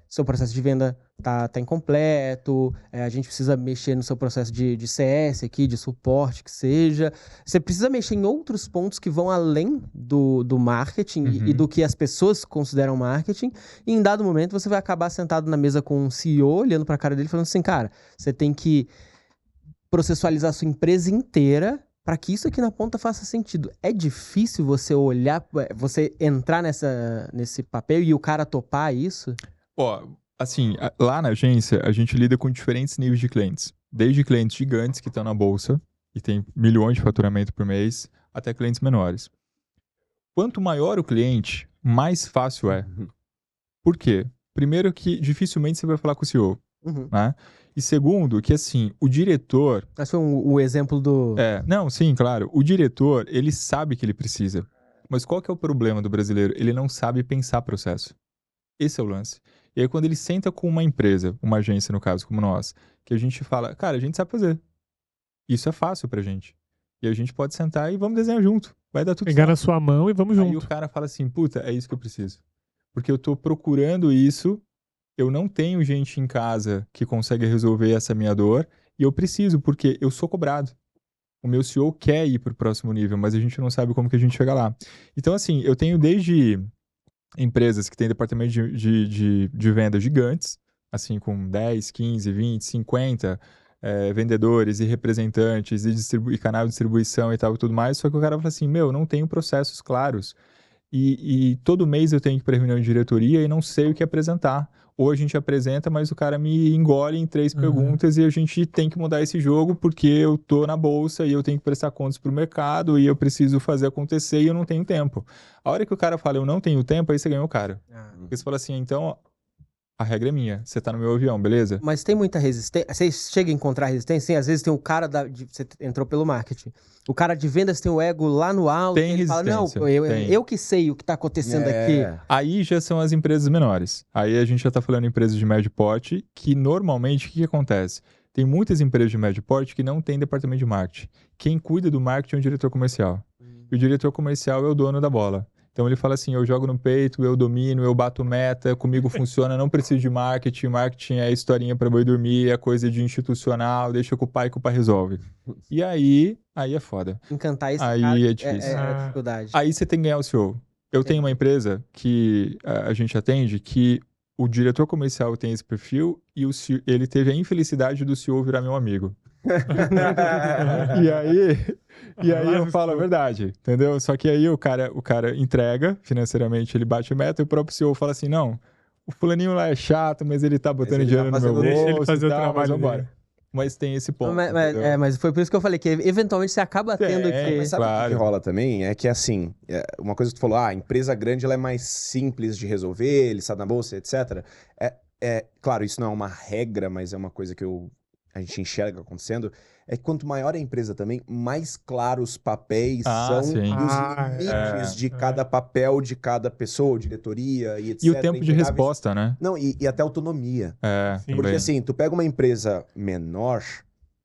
Seu processo de venda tá incompleto, a gente precisa mexer no seu processo de CS aqui, de suporte, que seja. Você precisa mexer em outros pontos que vão além do marketing e do que as pessoas consideram marketing. E em dado momento você vai acabar sentado na mesa com um CEO, olhando pra cara dele e falando assim, cara, você tem que processualizar a sua empresa inteira para que isso aqui na ponta faça sentido. É difícil você olhar, você entrar nesse papel e o cara topar isso? Ó, assim, lá na agência, a gente lida com diferentes níveis de clientes. Desde clientes gigantes que estão na bolsa e tem milhões de faturamento por mês, até clientes menores. Quanto maior o cliente, mais fácil é. Por quê? Primeiro que dificilmente você vai falar com o CEO, né? E segundo, que assim, o diretor... Esse foi o exemplo do... Não, sim, claro. O diretor, ele sabe que ele precisa. Mas qual que é o problema do brasileiro? Ele não sabe pensar processo. Esse é o lance. E aí quando ele senta com uma empresa, uma agência no caso, como nós, que a gente fala, cara, a gente sabe fazer. Isso é fácil pra gente. E a gente pode sentar e vamos desenhar junto. Vai dar tudo certo. Pegar na sua mão e vamos junto. Aí o cara fala assim, puta, é isso que eu preciso. Porque eu tô procurando isso... Eu não tenho gente em casa que consegue resolver essa minha dor e eu preciso, porque eu sou cobrado. O meu CEO quer ir para o próximo nível, mas a gente não sabe como que a gente chega lá. Então, assim, eu tenho desde empresas que têm departamento de vendas gigantes, assim, com 10, 15, 20, 50 vendedores e representantes e canal de distribuição e tal e tudo mais, só que o cara fala assim, não tenho processos claros. E todo mês eu tenho que ir para reunião de diretoria e não sei o que apresentar. Ou a gente apresenta, mas o cara me engole em 3 perguntas e a gente tem que mudar esse jogo porque eu tô na bolsa e eu tenho que prestar contas pro mercado e eu preciso fazer acontecer e eu não tenho tempo. A hora que o cara fala eu não tenho tempo, aí você ganhou o cara. Porque você fala assim, então a regra é minha, você tá no meu avião, beleza? Mas tem muita resistência? Você chega a encontrar resistência? Sim, às vezes tem o cara você entrou pelo marketing. O cara de vendas tem o ego lá no alto. Tem resistência. Fala, não, eu que sei o que tá acontecendo aqui. Aí já são as empresas menores. Aí a gente já tá falando de empresas de médio porte, que normalmente, o que acontece? Tem muitas empresas de médio porte que não tem departamento de marketing. Quem cuida do marketing é o diretor comercial. E o diretor comercial é o dono da bola. Então ele fala assim, eu jogo no peito, eu domino, eu bato meta, comigo funciona, não preciso de marketing, marketing é historinha para boi dormir, é coisa de institucional, deixa com o pai que o pai resolve. E aí é foda. Encantar esse aí cara é difícil. É dificuldade. Aí você tem que ganhar o CEO. Eu tenho uma empresa que a gente atende que o diretor comercial tem esse perfil e ele teve a infelicidade do CEO virar meu amigo. E aí eu falo a verdade, entendeu? Só que aí o cara entrega financeiramente, ele bate a meta e o próprio CEO fala assim, não, o fulaninho lá é chato, mas ele tá botando ele dinheiro tá no meu fazendo- bolso Deixa ele fazer e o tal, mas trabalho vambora. dele. Mas tem esse ponto. Mas foi por isso que eu falei que eventualmente você acaba tendo que... Mas sabe o Claro. que rola também? É que assim, uma coisa que tu falou, a empresa grande ela é mais simples de resolver, listada na bolsa, etc. Claro, isso não é uma regra, mas é uma coisa que a gente enxerga acontecendo. É que quanto maior a empresa também, mais claros os papéis são sim. e os Ah, limites de cada papel, de cada pessoa, diretoria e etc. E o tempo de entregáveis. resposta, né? Não, e até autonomia. Sim. Porque também. assim, tu pega uma empresa menor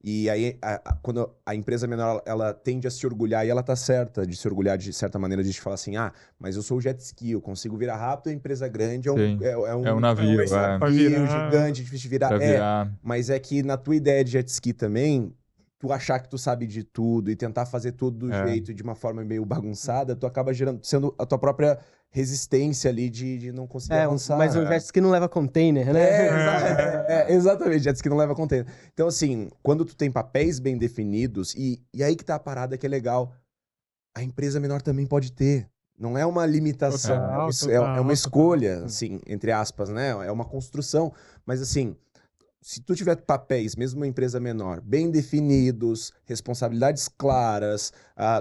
e aí quando a empresa menor ela tende a se orgulhar e ela tá certa de se orgulhar de certa maneira de falar assim, mas eu sou o jet ski, eu consigo virar rápido, a empresa grande é Sim. um um navio, Pra virar. gigante, difícil de virar. Pra virar. Mas é que na tua ideia de jet ski também, tu achar que tu sabe de tudo e tentar fazer tudo do jeito de uma forma meio bagunçada, tu acaba sendo a tua própria resistência ali de não conseguir avançar. Mas o jet ski não leva container, né? Exatamente, jet ski não leva container. Então, assim, quando tu tem papéis bem definidos, e aí que tá a parada que é legal, a empresa menor também pode ter. Não é uma limitação, é uma escolha, assim, entre aspas, né? É uma construção. Mas, assim, se tu tiver papéis, mesmo uma empresa menor, bem definidos, responsabilidades claras,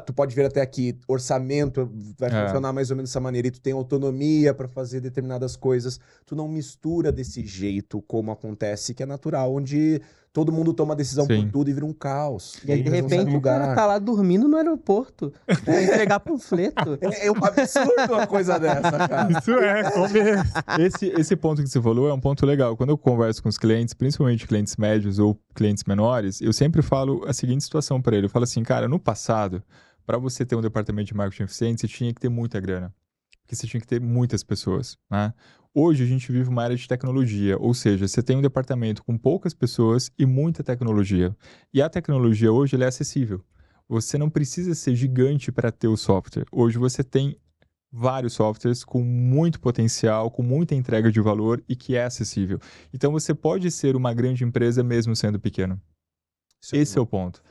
tu pode ver até aqui, orçamento vai funcionar mais ou menos dessa maneira, e tu tem autonomia para fazer determinadas coisas, tu não mistura desse jeito como acontece, que é natural, onde todo mundo toma decisão por tudo e vira um caos. E aí, de repente, o cara tá lá dormindo no aeroporto, pra entregar panfleto. É um absurdo uma coisa dessa, cara. Isso Esse ponto que você falou é um ponto legal. Quando eu converso com os clientes, principalmente clientes médios ou clientes menores, eu sempre falo a seguinte situação para ele. Eu falo assim, cara, no passado, para você ter um departamento de marketing eficiente, você tinha que ter muita grana. Porque você tinha que ter muitas pessoas, né? Hoje a gente vive uma área de tecnologia, ou seja, você tem um departamento com poucas pessoas e muita tecnologia. E a tecnologia hoje ela é acessível. Você não precisa ser gigante para ter o software. Hoje você tem vários softwares com muito potencial, com muita entrega de valor e que é acessível. Então você pode ser uma grande empresa mesmo sendo pequeno. Esse é o ponto.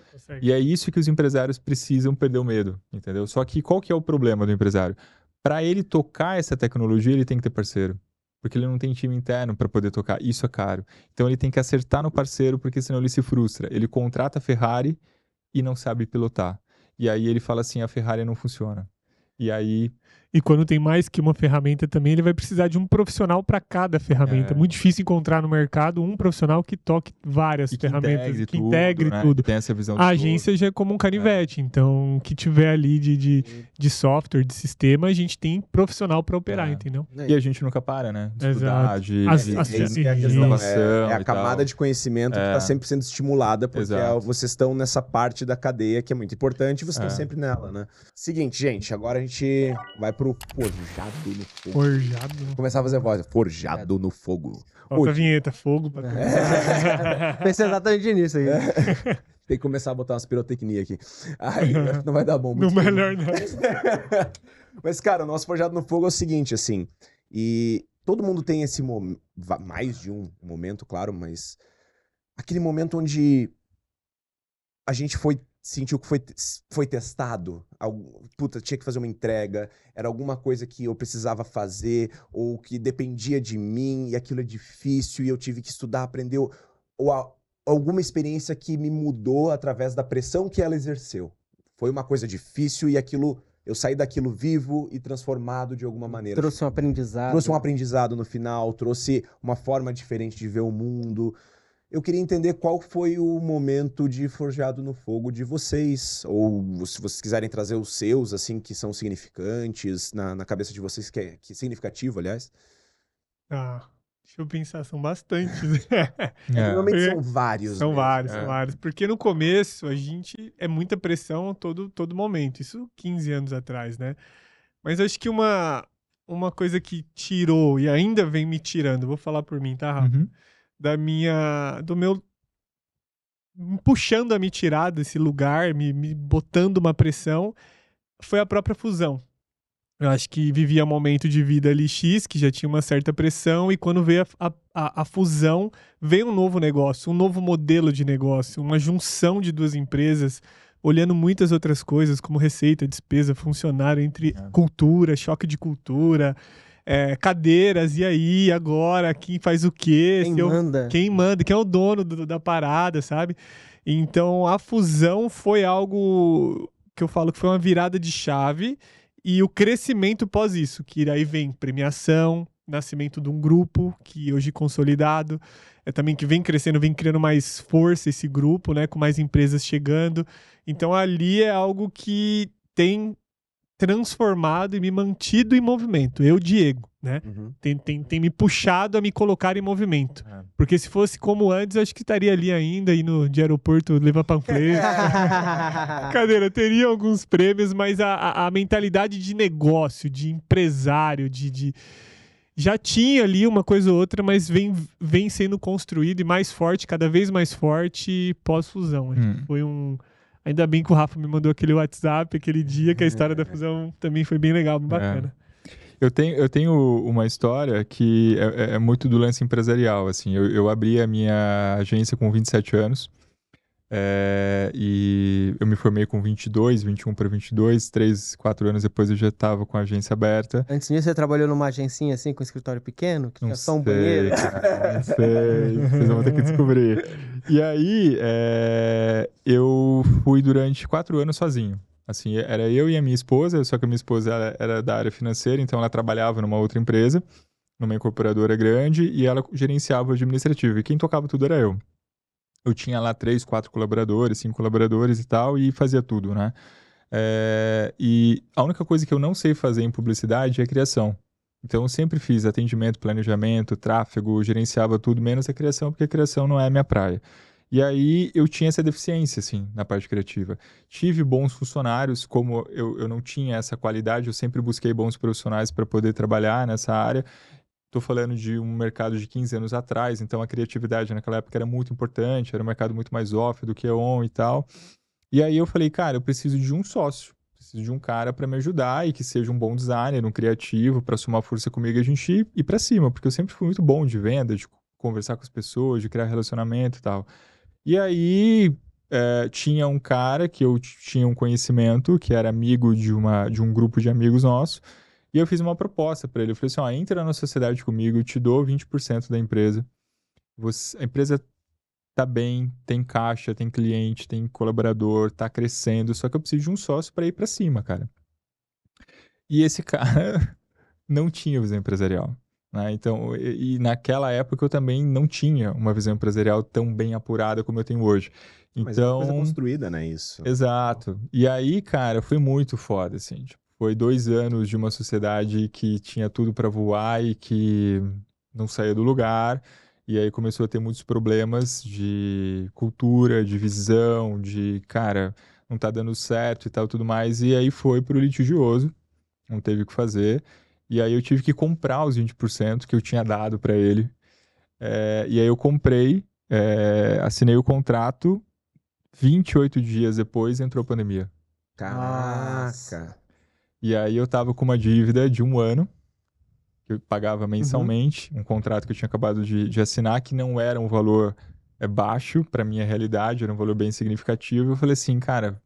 E é isso que os empresários precisam perder o medo, entendeu? Só que qual que é o problema do empresário? Para ele tocar essa tecnologia, ele tem que ter parceiro. Porque ele não tem time interno para poder tocar. Isso é caro. Então ele tem que acertar no parceiro, porque senão ele se frustra. Ele contrata a Ferrari e não sabe pilotar. E aí ele fala assim, a Ferrari não funciona. E aí... E quando tem mais que uma ferramenta também, ele vai precisar de um profissional para cada ferramenta. Muito difícil encontrar no mercado um profissional que toque várias ferramentas, que integre tudo. Tem essa visão a agência já é como um canivete. Então, o que tiver ali de software, de sistema, a gente tem profissional para operar, entendeu? E a gente nunca para, né? De estudar, de inovação. É a camada de conhecimento que está sempre sendo estimulada, porque vocês estão nessa parte da cadeia que é muito importante e vocês estão sempre nela, né? Seguinte, gente, agora a gente vai pro forjado no fogo. Forjado. Vou começar a fazer voz. Forjado no fogo. Bota a vinheta, fogo. Pensei exatamente nisso aí. Tem que começar a botar umas pirotecnia aqui. Ai, não vai dar bom. Não, melhor não. Mas, cara, o nosso Forjado no Fogo é o seguinte, assim, e todo mundo tem esse momento, mais de um momento, claro, mas aquele momento onde a gente sentiu que foi testado. Puta, tinha que fazer uma entrega, era alguma coisa que eu precisava fazer, ou que dependia de mim, e aquilo é difícil, e eu tive que estudar, aprender, ou alguma experiência que me mudou através da pressão que ela exerceu. Foi uma coisa difícil, e eu saí daquilo vivo e transformado de alguma maneira. Trouxe um aprendizado. Trouxe um aprendizado no final, trouxe uma forma diferente de ver o mundo. Eu queria entender qual foi o momento de Forjado no Fogo de vocês, ou se vocês quiserem trazer os seus, assim, que são significantes na cabeça de vocês, que é significativo, aliás. Deixa eu pensar, são bastantes. Normalmente são vários. São vários. Porque no começo a gente é muita pressão todo momento. Isso 15 anos atrás, né? Mas acho que uma coisa que tirou e ainda vem me tirando, vou falar por mim, tá, Rafa? Me puxando a me tirar desse lugar, me botando uma pressão, foi a própria fusão. Eu acho que vivia um momento de vida ali X, que já tinha uma certa pressão, e quando veio a fusão, veio um novo negócio, um novo modelo de negócio, uma junção de duas empresas, olhando muitas outras coisas, como receita, despesa, funcionário, entre cultura, choque de cultura, cadeiras, e aí, agora, quem faz o quê? Quem manda? Quem é o dono da parada, sabe? Então, a fusão foi algo que eu falo que foi uma virada de chave e o crescimento pós isso, que aí vem premiação, nascimento de um grupo que hoje consolidado, também que vem crescendo, vem criando mais força esse grupo, né, com mais empresas chegando. Então, ali é algo que tem transformado e me mantido em movimento. Eu, Diego, né? Uhum. Tem me puxado a me colocar em movimento. Porque se fosse como antes, eu acho que estaria ali ainda, indo de aeroporto, levar panfleto. Cadeira, teria alguns prêmios, mas a mentalidade de negócio, de empresário, já tinha ali uma coisa ou outra, mas vem sendo construído e mais forte, cada vez mais forte pós-fusão. Foi Ainda bem que o Rafa me mandou aquele WhatsApp aquele dia, que a história da fusão também foi bem legal, bem bacana. Eu tenho uma história que é muito do lance empresarial, assim. Eu abri a minha agência com 27 anos. E eu me formei com 22, 21 para 22, 3, 4 anos depois eu já estava com a agência aberta. Antes disso, você trabalhou numa agencinha assim, com um escritório pequeno, que tinha só um banheiro? Não sei, vocês vão ter que descobrir. E aí, eu fui durante 4 anos sozinho. Assim, era eu e a minha esposa, só que a minha esposa era da área financeira, então ela trabalhava numa outra empresa, numa incorporadora grande, e ela gerenciava o administrativo, e quem tocava tudo era eu. Eu tinha lá 3, 4 colaboradores, 5 colaboradores e tal, e fazia tudo, né? E a única coisa que eu não sei fazer em publicidade é criação. Então, eu sempre fiz atendimento, planejamento, tráfego, gerenciava tudo, menos a criação, porque a criação não é a minha praia. E aí, eu tinha essa deficiência, assim, na parte criativa. Tive bons funcionários, como eu não tinha essa qualidade, eu sempre busquei bons profissionais para poder trabalhar nessa área. Estou falando de um mercado de 15 anos atrás, então a criatividade naquela época era muito importante, era um mercado muito mais off do que on e tal. E aí eu falei, cara, eu preciso de um sócio, preciso de um cara para me ajudar e que seja um bom designer, um criativo, para somar força comigo e a gente ir para cima, porque eu sempre fui muito bom de venda, de conversar com as pessoas, de criar relacionamento e tal. E aí tinha um cara que eu tinha um conhecimento, que era amigo de um grupo de amigos nossos. E eu fiz uma proposta para ele. Eu falei assim, entra na sociedade comigo, eu te dou 20% da empresa. A empresa tá bem, tem caixa, tem cliente, tem colaborador, tá crescendo, só que eu preciso de um sócio para ir para cima, cara. E esse cara não tinha visão empresarial, né? Então, e naquela época eu também não tinha uma visão empresarial tão bem apurada como eu tenho hoje. Então, mas é uma coisa construída, né, isso? Exato. E aí, cara, foi muito foda, assim, tipo, foi 2 anos de uma sociedade que tinha tudo para voar e que não saía do lugar. E aí começou a ter muitos problemas de cultura, de visão, de, cara, não tá dando certo e tal, tudo mais. E aí foi pro litigioso, não teve o que fazer. E aí eu tive que comprar os 20% que eu tinha dado para ele. E aí eu comprei, assinei o contrato, 28 dias depois entrou a pandemia. Caraca! E aí eu tava com uma dívida de 1 ano, que eu pagava mensalmente, um contrato que eu tinha acabado de assinar, que não era um valor baixo para minha realidade, era um valor bem significativo. Eu falei assim, cara,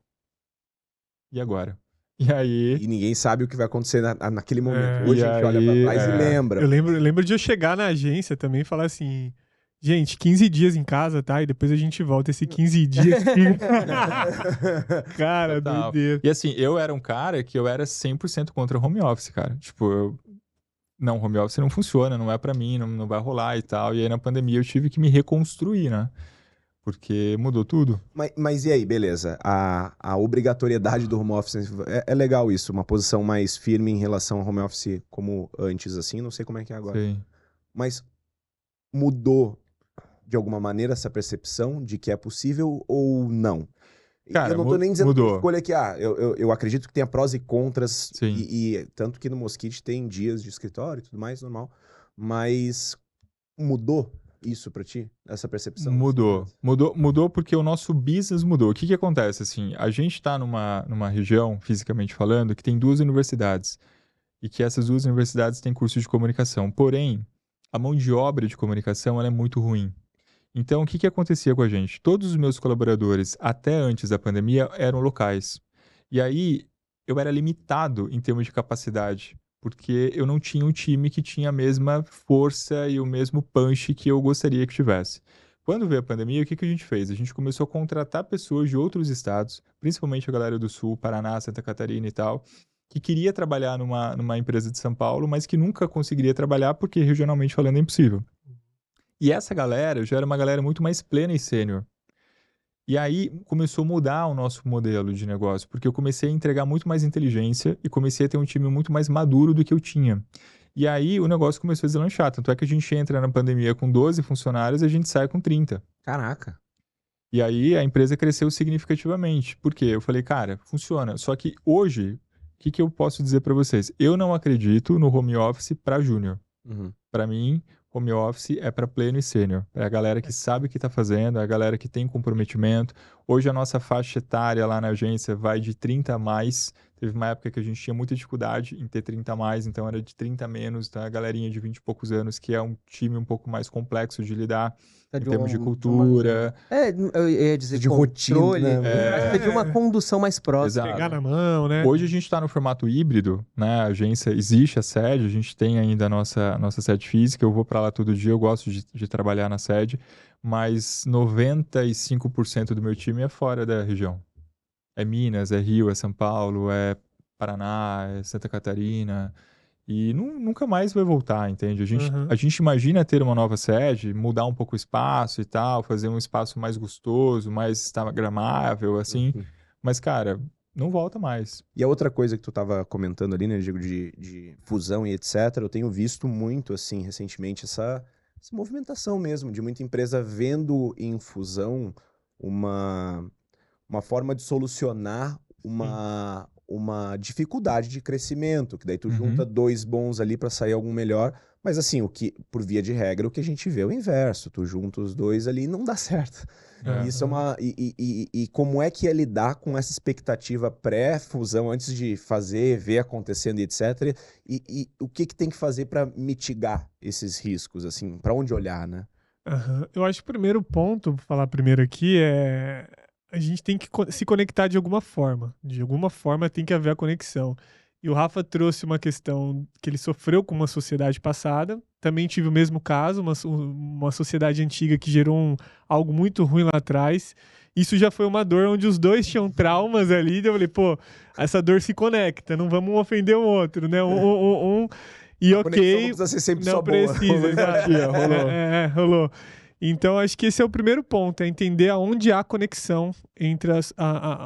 e agora? E aí... E ninguém sabe o que vai acontecer naquele momento. E Hoje a gente olha pra trás e lembra. Eu lembro de eu chegar na agência também e falar assim... Gente, 15 dias em casa, tá? E depois a gente volta esse 15 dias. Cara, doideira. E assim, eu era um cara que eu era 100% contra home office, cara. Tipo, não, home office não funciona, não é pra mim, não vai rolar e tal. E aí na pandemia eu tive que me reconstruir, né? Porque mudou tudo. Mas e aí, beleza? A obrigatoriedade do home office é legal isso, uma posição mais firme em relação ao home office como antes, assim. Não sei como é que é agora. Sim. Mas mudou de alguma maneira essa percepção de que é possível ou não? Cara, eu não tô nem dizendo mudou. que escolha que eu acredito que tenha prós e contras. Sim. E tanto que no Mosquite tem dias de escritório e tudo mais, normal. Mas mudou isso pra ti? Essa percepção? Mudou porque o nosso business mudou. O que acontece, assim? A gente tá numa região, fisicamente falando, que tem 2 universidades. E que essas 2 universidades têm curso de comunicação. Porém, a mão de obra de comunicação ela é muito ruim. Então, o que acontecia com a gente? Todos os meus colaboradores, até antes da pandemia, eram locais. E aí, eu era limitado em termos de capacidade porque eu não tinha um time que tinha a mesma força e o mesmo punch que eu gostaria que tivesse. Quando veio a pandemia, o que a gente fez? A gente começou a contratar pessoas de outros estados, principalmente a galera do Sul, Paraná, Santa Catarina e tal, que queria trabalhar numa empresa de São Paulo, mas que nunca conseguiria trabalhar porque regionalmente falando é impossível. E essa galera já era uma galera muito mais plena e sênior. E aí começou a mudar o nosso modelo de negócio, porque eu comecei a entregar muito mais inteligência e comecei a ter um time muito mais maduro do que eu tinha. E aí o negócio começou a deslanchar. Tanto é que a gente entra na pandemia com 12 funcionários e a gente sai com 30. Caraca. E aí a empresa cresceu significativamente. Por quê? Eu falei, cara, funciona. Só que hoje, o que eu posso dizer para vocês? Eu não acredito no home office para júnior. Para mim, home office é para pleno e sênior. É a galera que sabe o que está fazendo, é a galera que tem comprometimento. Hoje a nossa faixa etária lá na agência vai de 30 a mais. Teve uma época que a gente tinha muita dificuldade em ter 30 a mais, então era de 30 a menos, tá? A galerinha de 20 e poucos anos, que é um time um pouco mais complexo de lidar, em termos de cultura. Eu ia dizer de controle, rotina, né? de uma condução mais próxima. Exato. Pegar na mão, né? Hoje a gente está no formato híbrido, né? A agência existe a sede, a gente tem ainda a nossa sede física, eu vou para lá todo dia, eu gosto de trabalhar na sede, mas 95% do meu time é fora da região. É Minas, é Rio, é São Paulo, é Paraná, é Santa Catarina. E nunca mais vai voltar, entende? A gente imagina ter uma nova sede, mudar um pouco o espaço e tal, fazer um espaço mais gostoso, mais instagramável, assim. Mas, cara, não volta mais. E a outra coisa que tu tava comentando ali, né, Diego, de fusão e etc., eu tenho visto muito, assim, recentemente, essa movimentação mesmo, de muita empresa vendo em fusão uma forma de solucionar uma dificuldade de crescimento, que daí tu junta dois bons ali para sair algum melhor, mas assim, por via de regra, o que a gente vê é o inverso, tu junta os dois ali e não dá certo. Isso e como é que é lidar com essa expectativa pré-fusão, antes de fazer, ver acontecendo e etc, e o que tem que fazer para mitigar esses riscos, assim, para onde olhar, né? Eu acho que o primeiro ponto, vou falar primeiro aqui, é a gente tem que se conectar de alguma forma. De alguma forma tem que haver a conexão. E o Rafa trouxe uma questão que ele sofreu com uma sociedade passada. Também tive o mesmo caso, uma sociedade antiga que gerou algo muito ruim lá atrás. Isso já foi uma dor onde os dois tinham traumas ali. E eu falei, pô, essa dor se conecta, não vamos ofender o outro, né? E ok, não precisa ser sempre não só precisa, boa. rolou. Então, acho que esse é o primeiro ponto, é entender aonde há conexão entre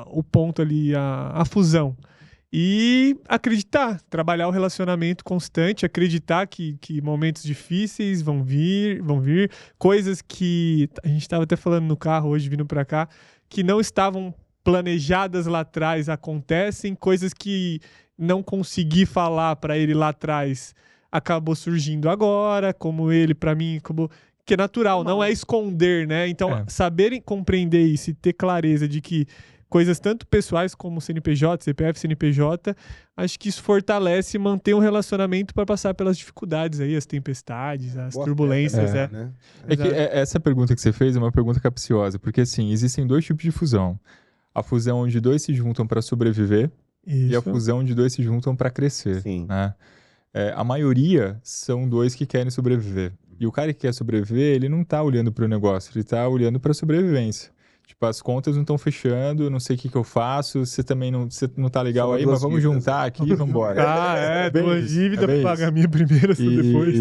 o ponto ali, a fusão. E acreditar, trabalhar o relacionamento constante, acreditar que momentos difíceis vão vir, coisas que a gente estava até falando no carro hoje, vindo para cá, que não estavam planejadas lá atrás, acontecem, coisas que não consegui falar para ele lá atrás, acabou surgindo agora, como ele, para mim, como... que é natural, não é esconder, né? Então, saberem compreender isso e ter clareza de que coisas tanto pessoais como CNPJ, CPF, CNPJ, acho que isso fortalece e mantém um relacionamento para passar pelas dificuldades aí, as tempestades, as turbulências, né? Que essa pergunta que você fez é uma pergunta capciosa, porque assim, existem dois tipos de fusão. A fusão onde dois se juntam para sobreviver e a fusão onde dois se juntam para crescer. Sim. Né? A maioria são dois que querem sobreviver. E o cara que quer sobreviver, ele não tá olhando para o negócio, ele tá olhando para a sobrevivência. Tipo, as contas não estão fechando, eu não sei o que eu faço, você também não tá legal aí, mas vamos juntar aqui e vamos embora. Duas dívidas para pagar a minha primeira, depois.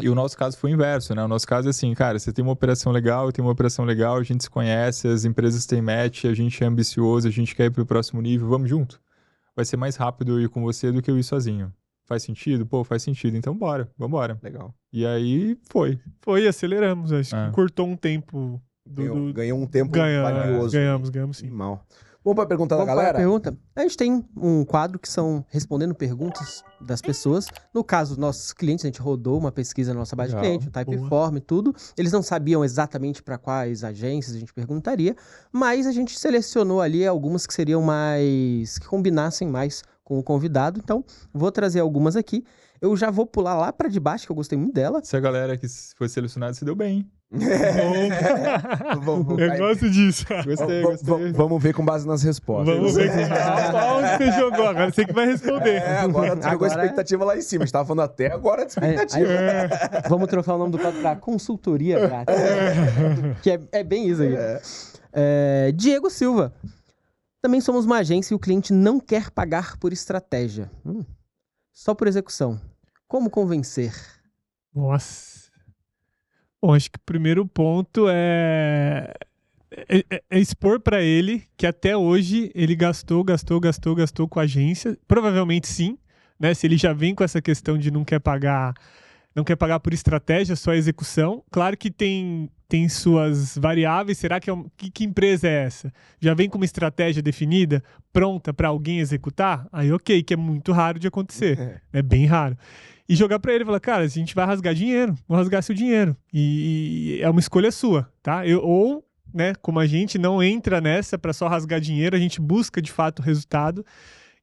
E o nosso caso foi o inverso, né? O nosso caso é assim, cara, você tem uma operação legal, eu tenho uma operação legal, a gente se conhece, as empresas têm match, a gente é ambicioso, a gente quer ir pro próximo nível, vamos junto. Vai ser mais rápido eu ir com você do que eu ir sozinho. Faz sentido? Pô, faz sentido. Então vambora. Legal. E aí foi. Aceleramos. Acho que encurtou um tempo. Ganhou um tempo valioso. Ganhamos sim. Mal. Vamos para a pergunta da galera? Pergunta. A gente tem um quadro que são respondendo perguntas das pessoas. No caso, nossos clientes, a gente rodou uma pesquisa na nossa base de cliente, o Typeform e tudo. Eles não sabiam exatamente para quais agências a gente perguntaria, mas a gente selecionou ali algumas que seriam mais... que combinassem mais com o convidado. Então, vou trazer algumas aqui. Eu já vou pular lá pra de baixo, que eu gostei muito dela. Se a galera que foi selecionada se deu bem. Eu gosto disso. Gostei. Vamos ver com base nas respostas. Vamos ver qual você jogou. Agora você que vai responder. Agora jogou a expectativa lá em cima. A gente tava falando até agora de expectativa. Vamos trocar o nome do quadro pra consultoria grátis. Que é bem isso aí. Diego Silva. Também somos uma agência e o cliente não quer pagar por estratégia. Só por execução. Como convencer? Nossa. Bom, acho que o primeiro ponto é expor para ele que até hoje ele gastou com a agência. Provavelmente sim, né? Se ele já vem com essa questão de não quer pagar por estratégia, só execução. Claro que tem suas variáveis. Será que que empresa é essa? Já vem com uma estratégia definida, pronta para alguém executar? Aí ok, que é muito raro de acontecer. É bem raro. E jogar pra ele e falar, cara, a gente vai rasgar dinheiro, vou rasgar seu dinheiro. E é uma escolha sua, tá? Ou, né, como a gente não entra nessa pra só rasgar dinheiro, a gente busca de fato o resultado.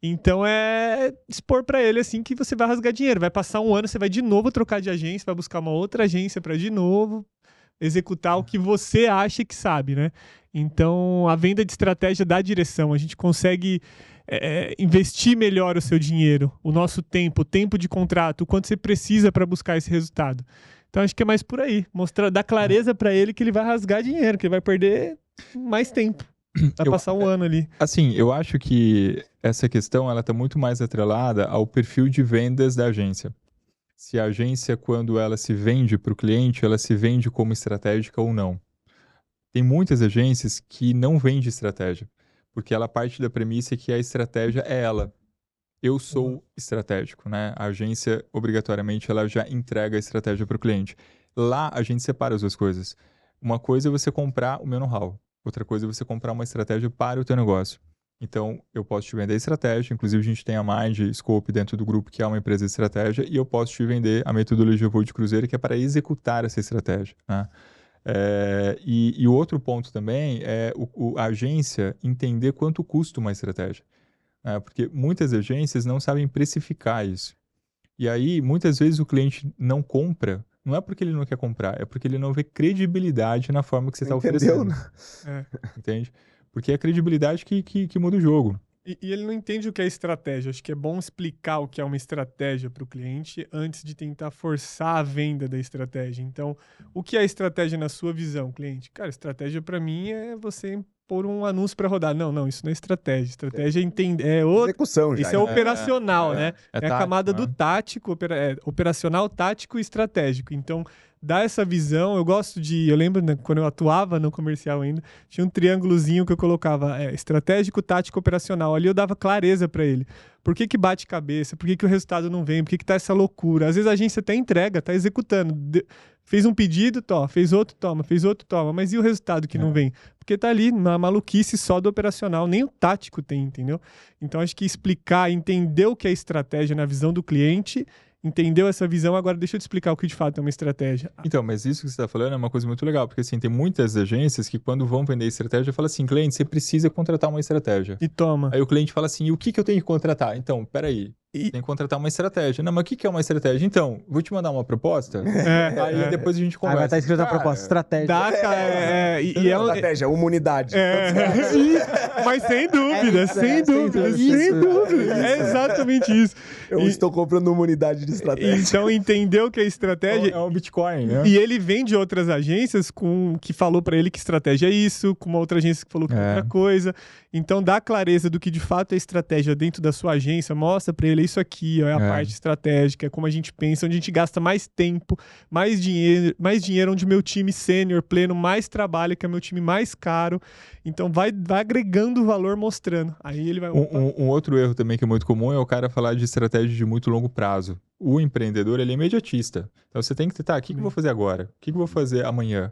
Então é expor pra ele assim que você vai rasgar dinheiro. Vai passar um ano, você vai de novo trocar de agência, vai buscar uma outra agência pra de novo executar o que você acha que sabe, né? Então a venda de estratégia dá direção. A gente consegue investir melhor o seu dinheiro, o nosso tempo, o tempo de contrato, o quanto você precisa para buscar esse resultado. Então acho que é mais por aí, dar clareza para ele que ele vai rasgar dinheiro, que ele vai perder mais tempo. Vai passar um ano ali. Assim, eu acho que essa questão ela está muito mais atrelada ao perfil de vendas da agência. Se a agência, quando ela se vende para o cliente, ela se vende como estratégica ou não. Tem muitas agências que não vendem estratégia, porque ela parte da premissa que a estratégia é ela. Eu sou estratégico, né? A agência, obrigatoriamente, ela já entrega a estratégia para o cliente. Lá, a gente separa as duas coisas. Uma coisa é você comprar o meu know-how. Outra coisa é você comprar uma estratégia para o teu negócio. Então, eu posso te vender a estratégia. Inclusive, a gente tem a Mind Scope dentro do grupo, que é uma empresa de estratégia. E eu posso te vender a metodologia Voo de Cruzeiro, que é para executar essa estratégia, né? E o outro ponto também é a agência entender quanto custa uma estratégia. Porque muitas agências não sabem precificar isso. E aí, muitas vezes, o cliente não compra, não é porque ele não quer comprar, é porque ele não vê credibilidade na forma que você está oferecendo. Entende? Porque é a credibilidade que muda o jogo. E ele não entende o que é estratégia. Acho que é bom explicar o que é uma estratégia para o cliente antes de tentar forçar a venda da estratégia. Então, o que é estratégia na sua visão, cliente? Cara, estratégia para mim é você pôr um anúncio para rodar. Não, isso não é estratégia. Estratégia é execução já. Isso é operacional, né? É a tático, camada do tático, operacional, tático e estratégico. Então, dá essa visão. Eu lembro, né, quando eu atuava no comercial ainda, tinha um triângulozinho que eu colocava estratégico, tático, operacional. Ali eu dava clareza para ele. Por que bate cabeça? Por que o resultado não vem? Por que tá essa loucura? Às vezes a agência até entrega, tá executando. Fez um pedido, fez outro, toma. Mas e o resultado que não vem? Porque tá ali na maluquice só do operacional. Nem o tático tem, entendeu? Então acho que explicar, entender o que é estratégia na visão do cliente, entendeu essa visão, agora deixa eu te explicar o que de fato é uma estratégia. Então, mas isso que você está falando é uma coisa muito legal, porque assim, tem muitas agências que quando vão vender estratégia, falam assim, cliente, você precisa contratar uma estratégia. E toma. Aí o cliente fala assim, e o que eu tenho que contratar? Então, peraí, tem que contratar uma estratégia. Não, mas o que é uma estratégia? Então, vou te mandar uma proposta, aí depois a gente conversa. Aí vai estar escrito a proposta, estratégia. Estratégia, uma unidade. Mas sem dúvida, sem dúvida. É exatamente isso. Eu estou comprando uma unidade de estratégia. Então, entendeu que a estratégia... É um Bitcoin, né? E ele vem de outras agências que falou pra ele que estratégia é isso, com uma outra agência que falou que é outra coisa. Então, dá clareza do que de fato é estratégia dentro da sua agência, mostra pra ele isso aqui, ó, é a parte estratégica, é como a gente pensa, onde a gente gasta mais tempo, mais dinheiro, onde meu time sênior, pleno, mais trabalha, que é meu time mais caro. Então, vai agregando valor, mostrando. Aí ele vai... Um outro erro também que é muito comum é o cara falar de estratégia de muito longo prazo. O empreendedor, ele é imediatista. Então, você tem que o que eu vou fazer agora? O que eu vou fazer amanhã?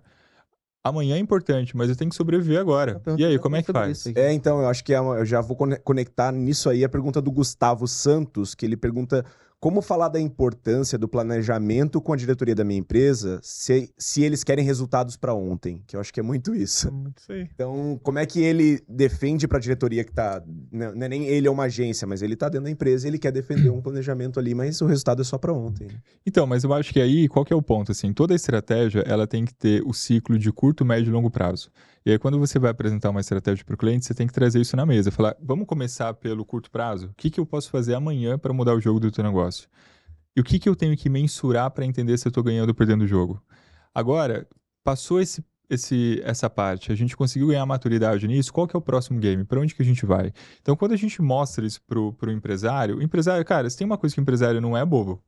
Amanhã é importante, mas eu tenho que sobreviver agora. E aí, como é que faz? Então, eu acho que eu já vou conectar nisso aí a pergunta do Gustavo Santos, que ele pergunta Como falar da importância do planejamento com a diretoria da minha empresa se eles querem resultados para ontem? Que eu acho que é muito isso. Muito isso aí. Então, como é que ele defende para a diretoria que tá... Não é nem ele é uma agência, mas ele tá dentro da empresa e ele quer defender um planejamento ali, mas o resultado é só para ontem. Então, mas eu acho que aí, qual que é o ponto? Assim, toda estratégia, ela tem que ter o ciclo de curto, médio e longo prazo. E aí, quando você vai apresentar uma estratégia para o cliente, você tem que trazer isso na mesa. Falar, vamos começar pelo curto prazo? O que eu posso fazer amanhã para mudar o jogo do teu negócio? E o que eu tenho que mensurar para entender se eu estou ganhando ou perdendo o jogo? Agora, passou essa parte, a gente conseguiu ganhar maturidade nisso, qual que é o próximo game? Para onde que a gente vai? Então, quando a gente mostra isso pro empresário, o empresário, cara, se tem uma coisa que o empresário não é bobo,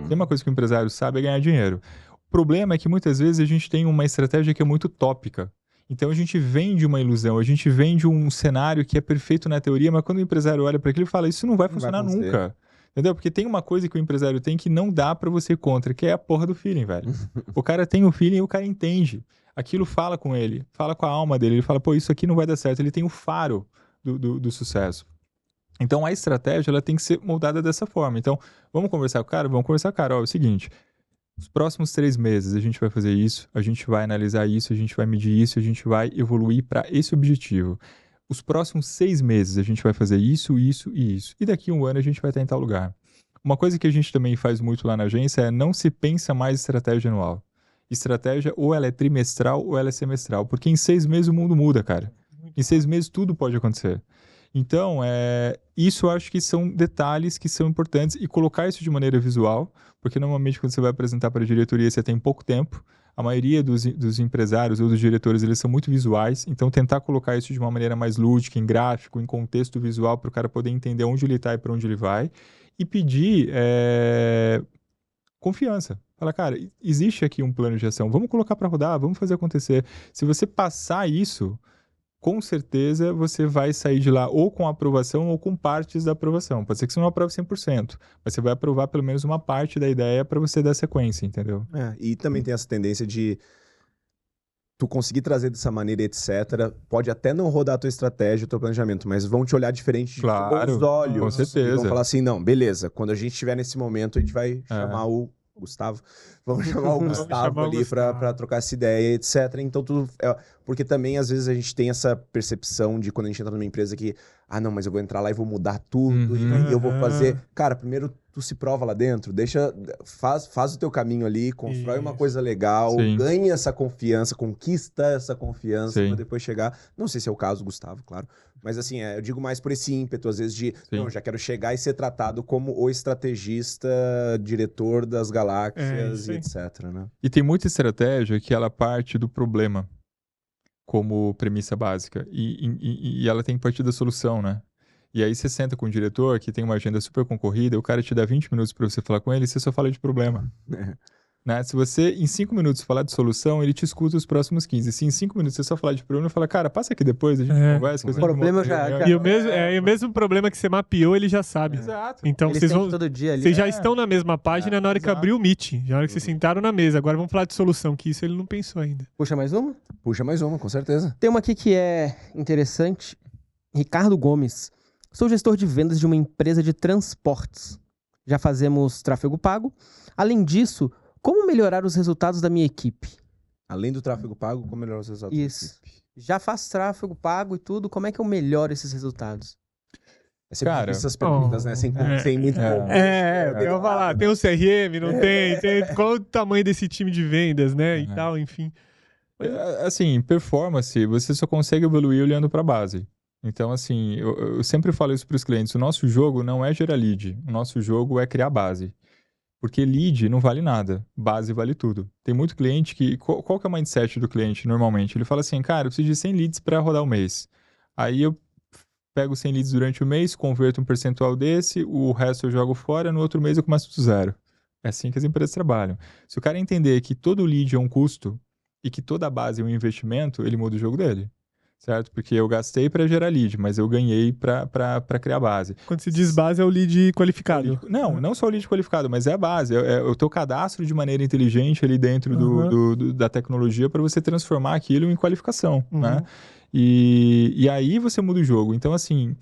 tem uma coisa que o empresário sabe é ganhar dinheiro. O problema é que muitas vezes a gente tem uma estratégia que é muito tópica. Então a gente vende uma ilusão, a gente vende um cenário que é perfeito na teoria, mas quando o empresário olha para aquilo e fala, isso não vai funcionar nunca. Entendeu? Porque tem uma coisa que o empresário tem que não dá para você ir contra, que é a porra do feeling, velho. O cara tem o feeling e o cara entende. Aquilo fala com ele, fala com a alma dele, ele fala, pô, isso aqui não vai dar certo. Ele tem o faro do sucesso. Então a estratégia, ela tem que ser moldada dessa forma. Então, vamos conversar com o cara? Vamos conversar com o cara. Ó, é o seguinte... Os próximos 3 meses a gente vai fazer isso, a gente vai analisar isso, a gente vai medir isso, a gente vai evoluir para esse objetivo. Os próximos 6 meses a gente vai fazer isso, isso e isso. E daqui a 1 ano a gente vai estar em tal lugar. Uma coisa que a gente também faz muito lá na agência é não se pensa mais estratégia anual. Estratégia ou ela é trimestral ou ela é semestral, porque em 6 meses o mundo muda, cara. Em 6 meses tudo pode acontecer. Então, isso eu acho que são detalhes que são importantes e colocar isso de maneira visual, porque normalmente quando você vai apresentar para a diretoria você tem pouco tempo, a maioria dos empresários ou dos diretores eles são muito visuais, então tentar colocar isso de uma maneira mais lúdica, em gráfico, em contexto visual, para o cara poder entender onde ele está e para onde ele vai, e pedir confiança. Fala, cara, existe aqui um plano de ação, vamos colocar para rodar, vamos fazer acontecer. Se você passar isso... com certeza você vai sair de lá ou com aprovação ou com partes da aprovação. Pode ser que você não aprove 100%, mas você vai aprovar pelo menos uma parte da ideia para você dar sequência, entendeu? E também tem essa tendência de tu conseguir trazer dessa maneira, etc. Pode até não rodar a tua estratégia, o teu planejamento, mas vão te olhar diferente claro, com os olhos. Com certeza. Vão falar assim, não, beleza, quando a gente estiver nesse momento, a gente vai chamar o Gustavo. Vamos chamar o Gustavo ali para trocar essa ideia, etc. Então, tudo... porque também, às vezes, a gente tem essa percepção de quando a gente entra numa empresa que, não, mas eu vou entrar lá e vou mudar tudo, e aí eu vou fazer... Cara, primeiro tu se prova lá dentro, faz o teu caminho ali, constrói uma coisa legal, ganha essa confiança, conquista essa confiança para depois chegar... Não sei se é o caso, Gustavo, claro. Mas assim, eu digo mais por esse ímpeto, às vezes, de não, já quero chegar e ser tratado como o estrategista, diretor das galáxias e etc, né? E tem muita estratégia que ela parte do problema como premissa básica. E ela tem que partir da solução, né? E aí você senta com o diretor que tem uma agenda super concorrida, o cara te dá 20 minutos para você falar com ele e você só fala de problema. Né? Se você, em 5 minutos, falar de solução, ele te escuta os próximos 15. Se em 5 minutos você só falar de problema, ele fala, cara, passa aqui depois, a gente conversa. O problema E o mesmo problema que você mapeou, ele já sabe. Exato. Então, vocês todo dia ali. Vocês já estão na mesma página na hora que abriu o Meet. Na hora que vocês sentaram na mesa. Agora vamos falar de solução, que isso ele não pensou ainda. Puxa mais uma? Puxa mais uma, com certeza. Tem uma aqui que é interessante. Ricardo Gomes. Sou gestor de vendas de uma empresa de transportes. Já fazemos tráfego pago. Além disso... Como melhorar os resultados da minha equipe? Além do tráfego pago, como melhorar os resultados Isso. da equipe? Já faço tráfego pago e tudo, como é que eu melhoro esses resultados? É sempre cara, essas perguntas, né? Sem muito... Eu vou falar, tem um CRM, não tem? Qual o tamanho desse time de vendas, né? E tal, enfim. Assim, performance, você só consegue evoluir olhando para a base. Então, assim, eu sempre falo isso para os clientes, o nosso jogo não é gerar lead, o nosso jogo é criar base. Porque lead não vale nada, base vale tudo. Tem muito cliente que... Qual que é o mindset do cliente normalmente? Ele fala assim, cara, eu preciso de 100 leads para rodar o mês. Aí eu pego 100 leads durante o mês, converto um percentual desse, o resto eu jogo fora, no outro mês eu começo do zero. É assim que as empresas trabalham. Se o cara entender que todo lead é um custo e que toda base é um investimento, ele muda o jogo dele. Certo? Porque eu gastei para gerar lead, mas eu ganhei para criar base. Quando se diz base, é o lead qualificado. Não só o lead qualificado, mas é a base. É o teu cadastro de maneira inteligente ali dentro da tecnologia para você transformar aquilo em qualificação, né? E aí você muda o jogo. Então, assim,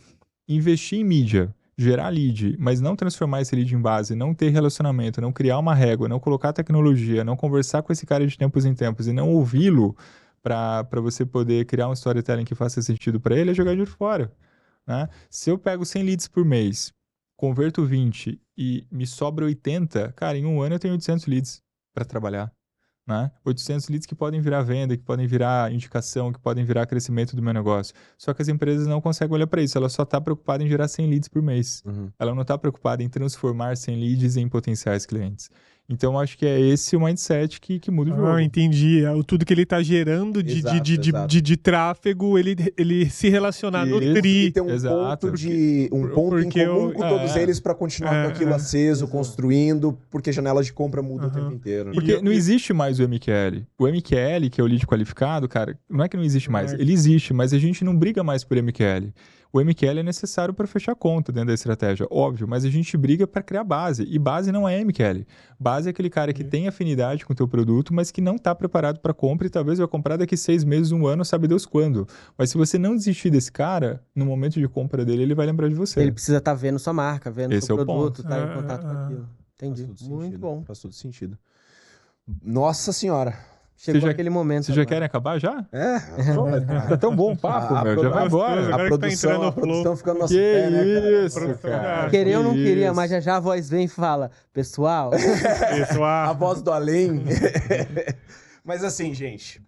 investir em mídia. gerar lead, mas não transformar esse lead em base, não ter relacionamento, não criar uma régua, não colocar tecnologia, não conversar com esse cara de tempos em tempos e não ouvi-lo para você poder criar um storytelling que faça sentido para ele, é jogar dinheiro fora, né? Se eu pego 100 leads por mês, converto 20 e me sobra 80, cara, em um ano eu tenho 800 leads para trabalhar. Né? 800 leads que podem virar venda, que podem virar indicação, que podem virar crescimento do meu negócio. Só que as empresas não conseguem olhar para isso. Ela só está preocupada em gerar 100 leads por mês. Ela não está preocupada em transformar 100 leads em potenciais clientes. Então, acho que é esse o mindset que muda o jogo. Ah, entendi. Tudo que ele tá gerando de tráfego, ele se relacionar no tri. E tem um ponto em comum com todos eles para continuar com aquilo aceso, construindo, porque janelas de compra mudam o tempo inteiro. Né? Porque não existe mais o MQL. O MQL, que é o lead qualificado, cara, não é que não existe mais. Ele existe, mas a gente não briga mais por MQL. O MQL é necessário para fechar a conta dentro da estratégia, óbvio, mas a gente briga para criar base. E base não é MQL. Base é aquele cara que tem afinidade com o teu produto, mas que não está preparado para compra e talvez vai comprar daqui 6 meses, 1 ano, sabe Deus quando. Mas se você não desistir desse cara, no momento de compra dele, ele vai lembrar de você. Ele precisa estar vendo sua marca, vendo esse seu é produto, tá em contato com aquilo. Entendi. Muito bom. Faz todo sentido. Nossa senhora. Chegou aquele momento. Vocês já querem acabar já? Tá tão bom o papo, meu. Já vai embora. A produção ficando no nosso pé, né, cara? Isso, cara. Querer ou não queria, mas já a voz vem e fala, pessoal... A voz do além. Mas assim, gente...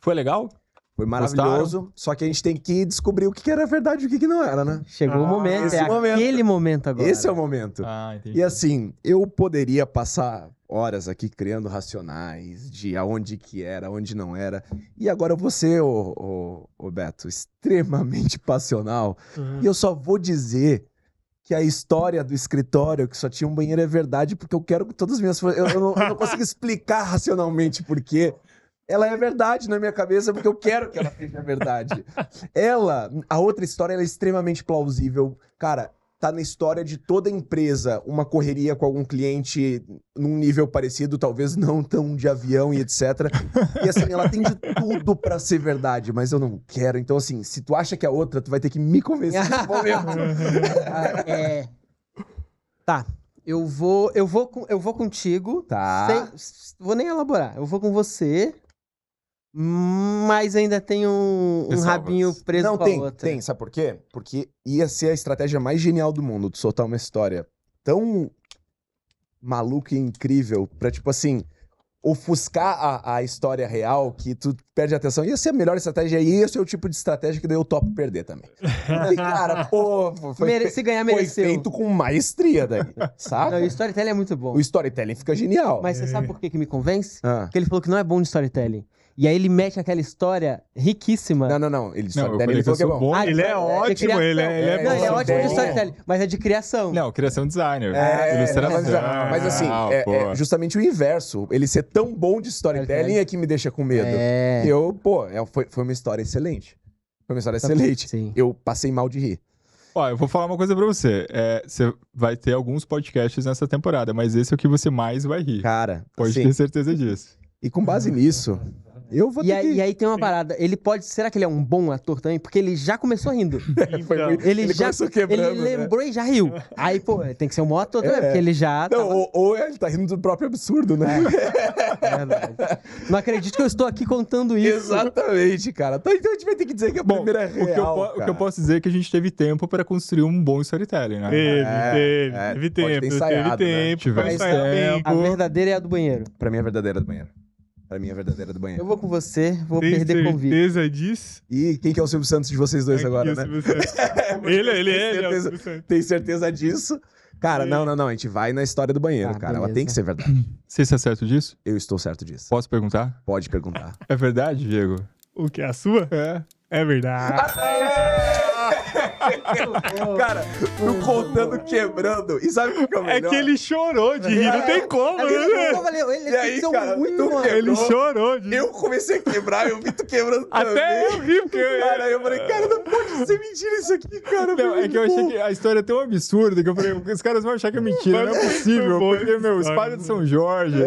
Foi legal? Foi maravilhoso, Gostaram? só que a gente tem que descobrir o que era verdade e o que não era, né? Chegou o momento, aquele momento agora. Esse é o momento. Entendi. E assim, eu poderia passar horas aqui criando racionais de aonde que era, aonde não era. E agora eu vou ser, o Beto, extremamente passional. E eu só vou dizer que a história do escritório, que só tinha um banheiro, é verdade, porque eu quero que todas as minhas... Eu não consigo explicar racionalmente por quê. Ela é verdade na minha cabeça porque eu quero que ela seja verdade. A outra história, ela é extremamente plausível. Cara, tá na história de toda empresa, uma correria com algum cliente num nível parecido, talvez não tão de avião e etc. E assim, ela tem de tudo pra ser verdade, mas eu não quero. Então assim, se tu acha que é outra, tu vai ter que me convencer nesse momento. Tá. Eu vou contigo. Tá. Vou nem elaborar. Eu vou com você. Mas ainda tem um rabinho preso com a outra. Tem, sabe por quê? Porque ia ser a estratégia mais genial do mundo, de soltar uma história tão maluca e incrível pra, tipo assim, ofuscar a história real, que tu perde a atenção. Ia ser a melhor estratégia, e esse é o tipo de estratégia que daí eu topo perder também. E, cara, pô, se ganhar, mereceu. Foi feito com maestria daí, sabe? Não, o storytelling é muito bom. O storytelling fica genial. Mas você sabe por que me convence? Porque ele falou que não é bom de storytelling. E aí ele mete aquela história riquíssima. Não. Ele falou que é bom. Ele é ótimo, ele é ótimo de storytelling, mas é de criação. Não, criação designer. Ilustração. Mas assim, é justamente o inverso. Ele ser tão bom de storytelling é que me deixa com medo. Foi uma história excelente. Sim. Eu passei mal de rir. Ó, eu vou falar uma coisa pra você. Você vai ter alguns podcasts nessa temporada, mas esse é o que você mais vai rir. Cara, pode ter certeza disso. E com base nisso... Eu vou ter que... E aí tem uma parada, será que ele é um bom ator também? Porque ele já começou rindo. Ele começou quebrando, ele lembrou e já riu. Aí, pô, tem que ser um bom ator também, porque ele já... Ou ele tá rindo do próprio absurdo, né? É verdade. Não acredito que eu estou aqui contando isso. Exatamente, cara. Então a gente vai ter que dizer que a primeira é real, o que eu posso dizer é que a gente teve tempo para construir um bom storytelling, né? Teve tempo. A verdadeira é a do banheiro. Pra mim, a verdadeira é do banheiro. Eu vou com você, vou perder convite. Tem certeza disso? E quem que é o Silvio Santos de vocês dois agora, né? Ele é o Silvio Santos. Tem certeza disso? Cara, não. A gente vai na história do banheiro, cara. Beleza. Ela tem que ser verdade. Você está certo disso? Eu estou certo disso. Posso perguntar? Pode perguntar. É verdade, Diego? O que? A sua? É verdade. Cara, tu contando, quebrando. E sabe o que é o melhor? É que ele chorou de rir, não tem como, né? E aí, cara, ele chorou de rir. Eu comecei a quebrar, eu vi tu quebrando também. Até eu vi, porque... Cara, eu falei, cara, não pode ser mentira isso aqui, cara. Não, é que eu achei que a história é tão absurda que eu falei, os caras vão achar que é mentira, não é possível. Porque, os padres de São Jorge...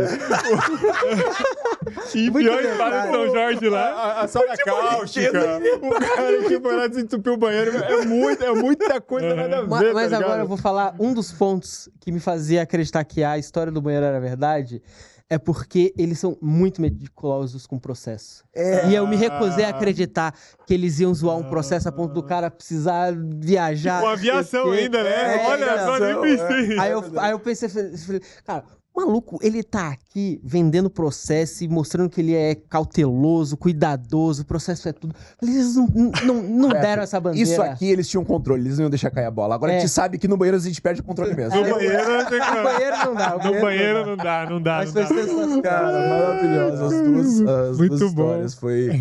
E pior que padre de São Jorge lá... A sala cáustica, o cara que foi lá desentupir o banheiro, é muito muita coisa nada a ver, Mas tá agora ligado? eu vou falar um dos pontos que me fazia acreditar que a história do banheiro era verdade. É porque eles são muito meticulosos com o processo. E eu me recusei a acreditar que eles iam zoar um processo a ponto do cara precisar viajar. Com aviação ainda, né? Olha, agora nem pensei. Aí eu pensei, falei, cara, o maluco, ele tá aqui vendendo processo e mostrando que ele é cauteloso, cuidadoso, o processo é tudo. Eles não deram essa bandeira. Isso aqui eles tinham controle, eles não iam deixar cair a bola. Agora a gente sabe que no banheiro a gente perde o controle mesmo. No banheiro No banheiro não dá. No banheiro não dá. Mas foi sensacional. Cara, maravilhoso. As Muito duas bom. histórias. Foi.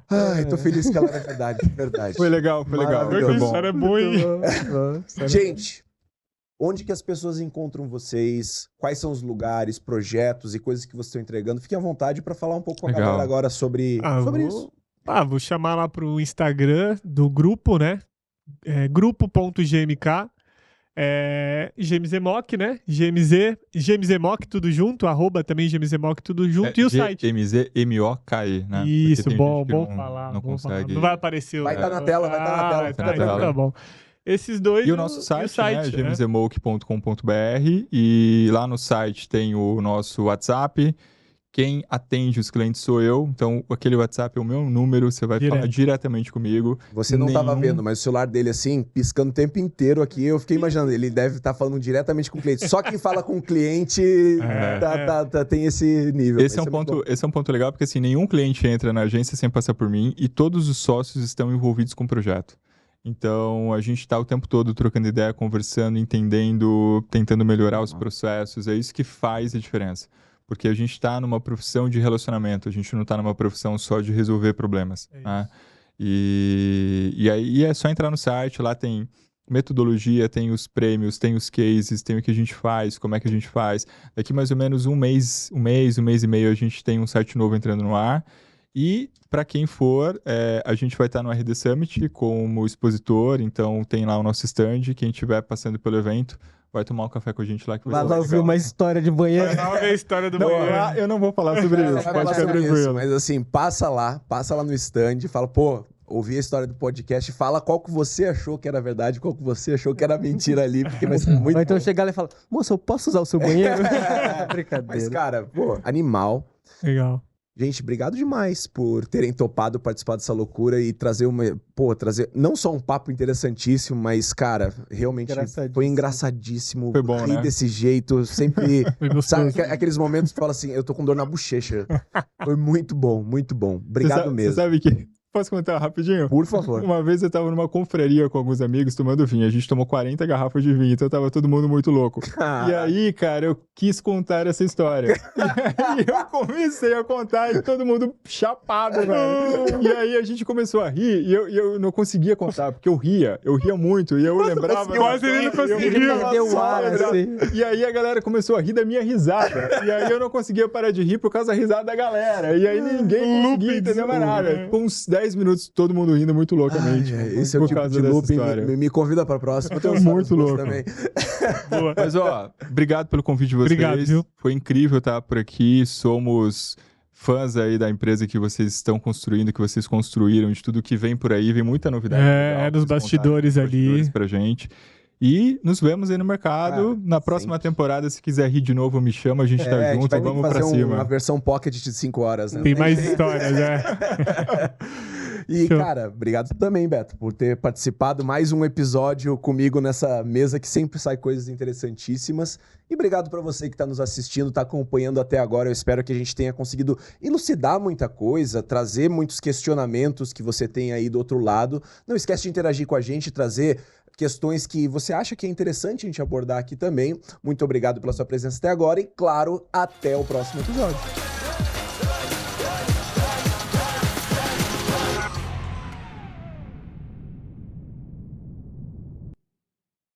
Ai, tô feliz que ela era verdade. Foi legal. Maravilhoso. Foi bom. História é boa, hein? Gente, onde que as pessoas encontram vocês? Quais são os lugares, projetos e coisas que vocês estão entregando? Fiquem à vontade para falar um pouco com a galera agora sobre isso. Vou chamar lá pro Instagram do grupo, né? Grupo.gmk. GMZMock, né? GMZMock, tudo junto, @ também GMZMock, tudo junto, e o site. GMZMOKE, né? Isso, bom não, falar. Não consegue. Não vai aparecer. Vai estar na tela, vai estar na tela. Tá na tela. Tá bom. Esses dois. E o nosso site, né? gmzmoke.com.br, e lá no site tem o nosso WhatsApp. Quem atende os clientes sou eu, então aquele WhatsApp é o meu número, você vai falar diretamente comigo. Você não tava vendo, mas o celular dele assim, piscando o tempo inteiro aqui, eu fiquei imaginando, ele deve estar falando diretamente com o cliente. Só quem fala com o cliente tem esse nível. Esse é um ponto legal, porque assim, nenhum cliente entra na agência sem passar por mim e todos os sócios estão envolvidos com o projeto. Então, a gente está o tempo todo trocando ideia, conversando, entendendo, tentando melhorar os processos. É isso que faz a diferença. Porque a gente está numa profissão de relacionamento, a gente não está numa profissão só de resolver problemas. Né? E aí é só entrar no site, lá tem metodologia, tem os prêmios, tem os cases, tem o que a gente faz, como é que a gente faz. Daqui mais ou menos um mês e meio, a gente tem um site novo entrando no ar. E para quem for, a gente vai estar no RD Summit como expositor, então tem lá o nosso stand, quem estiver passando pelo evento vai tomar um café com a gente lá. Que vai lá ouvir uma história de banheiro. Vai ver a história do banheiro. Eu não vou falar sobre isso, pode ficar tranquilo. Mas assim, passa lá no stand e fala, ouvi a história do podcast, fala qual que você achou que era verdade, qual que você achou que era mentira ali, porque vai ser muito Ou então chegar lá e falar, moça, eu posso usar o seu banheiro? Brincadeira. Mas cara, animal. Legal. Gente, obrigado demais por terem topado participar dessa loucura e trazer não só um papo interessantíssimo, mas, cara, realmente foi engraçadíssimo. Foi bom, rir né? desse jeito, sempre... sabe, aqueles momentos que fala assim, eu tô com dor na bochecha. Foi muito bom, muito bom. Obrigado mesmo. Você sabe que... Posso contar rapidinho? Por favor. Uma vez eu tava numa confraria com alguns amigos tomando vinho. A gente tomou 40 garrafas de vinho, então tava todo mundo muito louco. E aí, cara, eu quis contar essa história. E aí eu comecei a contar e todo mundo chapado, velho. E aí a gente começou a rir e eu não conseguia contar, porque eu ria muito. E eu lembrava... Quase ele não conseguia. Perdeu o ar, assim. E aí a galera começou a rir da minha risada. E aí eu não conseguia parar de rir por causa da risada da galera. E aí ninguém conseguia entender mais nada. Com uns 10 minutos, todo mundo rindo muito loucamente. Esse é o tipo de looping. Me convida pra próxima. É muito louco. Também. Mas, obrigado pelo convite de vocês. Obrigado, viu? Foi incrível estar por aqui. Somos fãs aí da empresa que vocês estão construindo, que vocês construíram, de tudo que vem por aí. Vem muita novidade. Dos bastidores ali. Pra gente. E nos vemos aí no mercado. Na próxima temporada, se quiser rir de novo, me chama, a gente tá junto, vamos pra cima. Uma versão pocket de 5 horas, né? Tem mais histórias, E, cara, obrigado também, Beto, por ter participado mais um episódio comigo nessa mesa que sempre sai coisas interessantíssimas. E obrigado pra você que tá nos assistindo, tá acompanhando até agora. Eu espero que a gente tenha conseguido elucidar muita coisa, trazer muitos questionamentos que você tem aí do outro lado. Não esquece de interagir com a gente, trazer questões que você acha que é interessante a gente abordar aqui também. Muito obrigado pela sua presença até agora e, claro, até o próximo episódio.